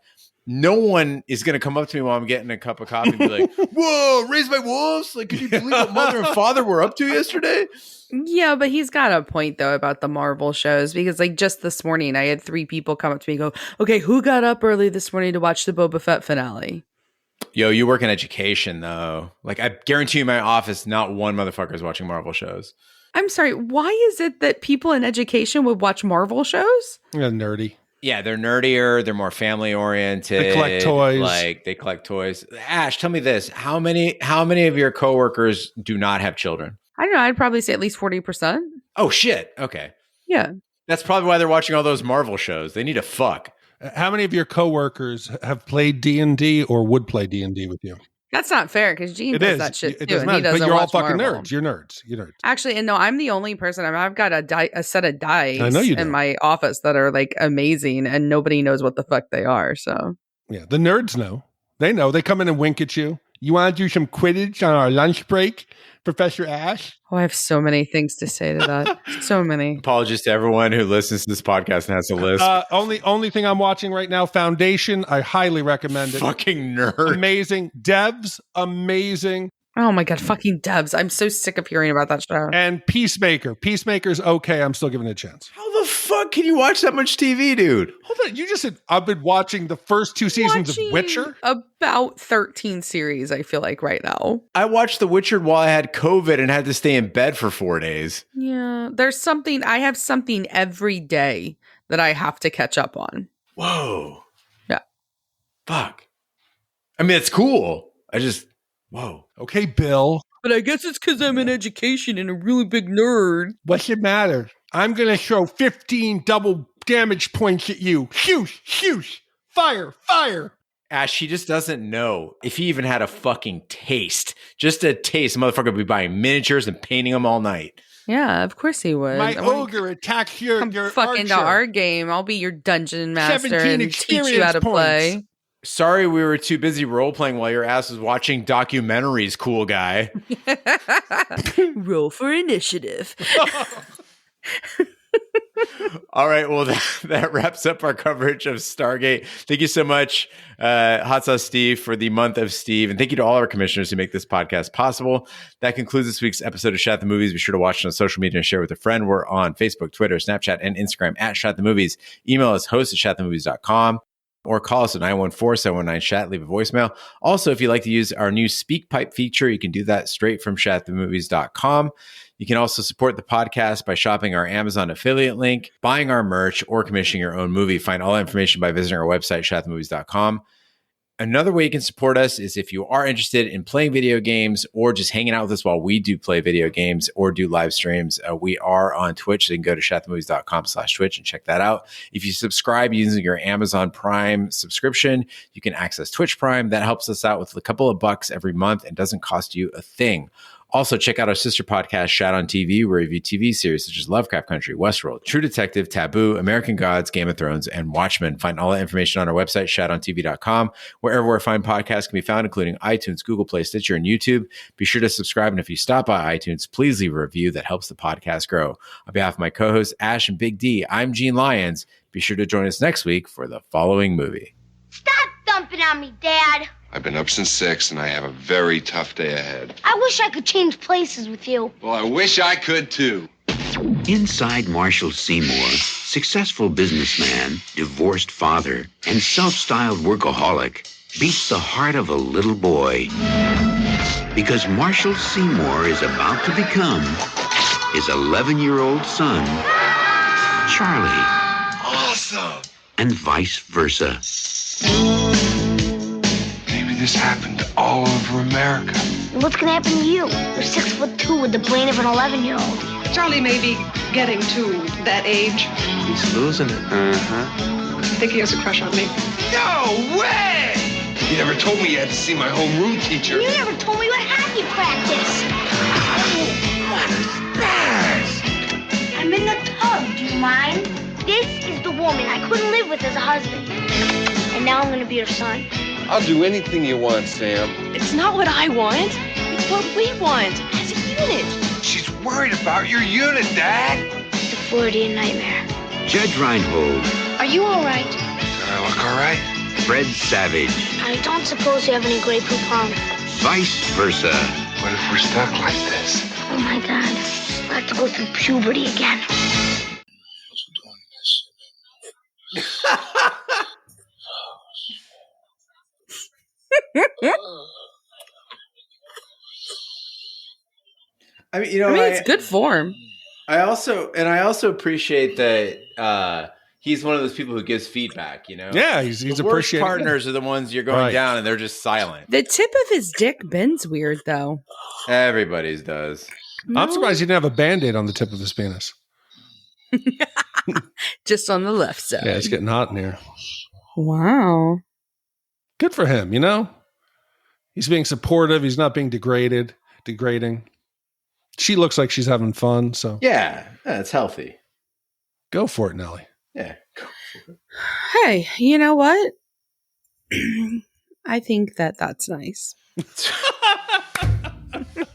no one is going to come up to me while I'm getting a cup of coffee and be like, whoa, Raised by Wolves? Like, could you believe what mother and father were up to yesterday? Yeah, but he's got a point, though, about the Marvel shows. Because, like, just this morning, I had 3 people come up to me and go, okay, who got up early this morning to watch the Boba Fett finale? Yo, you work in education, though. Like, I guarantee you in my office, not one motherfucker is watching Marvel shows. I'm sorry, why is it that people in education would watch Marvel shows? Yeah, nerdy. Yeah, they're nerdier. They're more family oriented. They collect toys. Like they collect toys. Ash, tell me this: how many of your coworkers do not have children? I don't know. I'd probably say at least 40%. Oh shit! Okay. Yeah. That's probably why they're watching all those Marvel shows. They need to fuck. How many of your coworkers have played D&D or would play D&D with you? That's not fair because Gene It does is. that shit It too, doesn't and he matter. But doesn't you're all watch fucking Marvel. nerds. You're nerds. You're nerds. Actually, and no, I'm the only person. I've got a set of dice I know you do. in my office that are like amazing, and nobody knows what the fuck they are. So Yeah, the nerds know. They know. They come in and wink at you. You want to do some Quidditch on our lunch break, Professor Ash? I have so many things to say to that. So many. Apologies to everyone who listens to this podcast and has a list. Only thing I'm watching right now, Foundation. I highly recommend it. Fucking nerd. Amazing. Devs, amazing. Oh my God, fucking Devs. I'm so sick of hearing about that show. And Peacemaker. Peacemaker's okay. I'm still giving it a chance. How the fuck can you watch that much TV, dude? Hold on. You just said I've been watching the first 2 seasons of Witcher? About 13 series, I feel like, right now. I watched The Witcher while I had COVID and had to stay in bed for 4 days. Yeah. I have something every day that I have to catch up on. Whoa. Yeah. Fuck. I mean, it's cool. Whoa. Okay, Bill. But I guess it's because I'm in education and a really big nerd. What's it matter? I'm going to throw 15 double damage points at you. Shoosh, shoosh. Fire, fire. Ash, he just doesn't know if he even had a fucking taste. Just a taste. The motherfucker would be buying miniatures and painting them all night. Yeah, of course he would. My ogre attacks your fuck archer. into our game. I'll be your dungeon master 17 and teach you how to play. Sorry, we were too busy role playing while your ass was watching documentaries, cool guy. Roll for initiative. All right, well, that wraps up our coverage of Stargate. Thank you so much, Hot Sauce Steve, for the month of Steve. And thank you to all our commissioners who make this podcast possible. That concludes this week's episode of Shat the Movies. Be sure to watch it on social media and share with a friend. We're on Facebook, Twitter, Snapchat, and Instagram at Shat the Movies. Email us host@shatthemovies.com. Or call us at 914-719-SHAT. Leave a voicemail. Also, if you'd like to use our new SpeakPipe feature, you can do that straight from shatthemovies.com. You can also support the podcast by shopping our Amazon affiliate link, buying our merch, or commissioning your own movie. Find all that information by visiting our website, shatthemovies.com. Another way you can support us is if you are interested in playing video games or just hanging out with us while we do play video games or do live streams. We are on Twitch. So you can go to shatthemovies.com/Twitch and check that out. If you subscribe using your Amazon Prime subscription, you can access Twitch Prime. That helps us out with a couple of bucks every month and doesn't cost you a thing. Also, check out our sister podcast, Shat on TV, where we review TV series such as Lovecraft Country, Westworld, True Detective, Taboo, American Gods, Game of Thrones, and Watchmen. Find all that information on our website, shatontv.com, wherever fine podcasts can be found, including iTunes, Google Play, Stitcher, and YouTube. Be sure to subscribe, and if you stop by iTunes, please leave a review. That helps the podcast grow. On behalf of my co-hosts, Ash and Big D, I'm Gene Lyons. Be sure to join us next week for the following movie. Stop dumping on me, Dad. I've been up since 6, and I have a very tough day ahead. I wish I could change places with you. Well, I wish I could, too. Inside Marshall Seymour, successful businessman, divorced father, and self-styled workaholic, beats the heart of a little boy. Because Marshall Seymour is about to become his 11-year-old son, Charlie. Awesome! And vice versa. This happened all over America. And what's gonna happen to you? You're 6'2" with the brain of an 11-year-old. Charlie may be getting to that age. He's losing it. Uh-huh. I think he has a crush on me. No way! You never told me you had to see my homeroom teacher. You never told me what hockey practice. What is that? I'm in the tub, do you mind? This is the woman I couldn't live with as a husband. And now I'm gonna be her son. I'll do anything you want, Sam. It's not what I want. It's what we want as a unit. She's worried about your unit, Dad. It's a Freudian nightmare. Judge Reinhold. Are you all right? Do I look all right? Fred Savage. I don't suppose you have any Grey Poupon. Vice versa. What if we're stuck like this? Oh my God. I have to go through puberty again. I mean, it's good form. I also appreciate that he's one of those people who gives feedback, you know? Yeah, he's the worst appreciating. partners are the ones you're going down and they're just silent. The tip of his dick bends weird, though. Everybody's does. No. I'm surprised he didn't have a Band-Aid on the tip of his penis. Just on the left side. Yeah, it's getting hot in here. Wow. Good for him, you know? He's being supportive. He's not being degrading. She looks like she's having fun. So Yeah, it's healthy. Go for it, Nelly. Yeah. Hey, you know what? I think that's nice.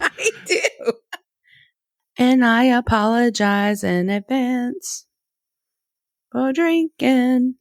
I do. And I apologize in advance for drinking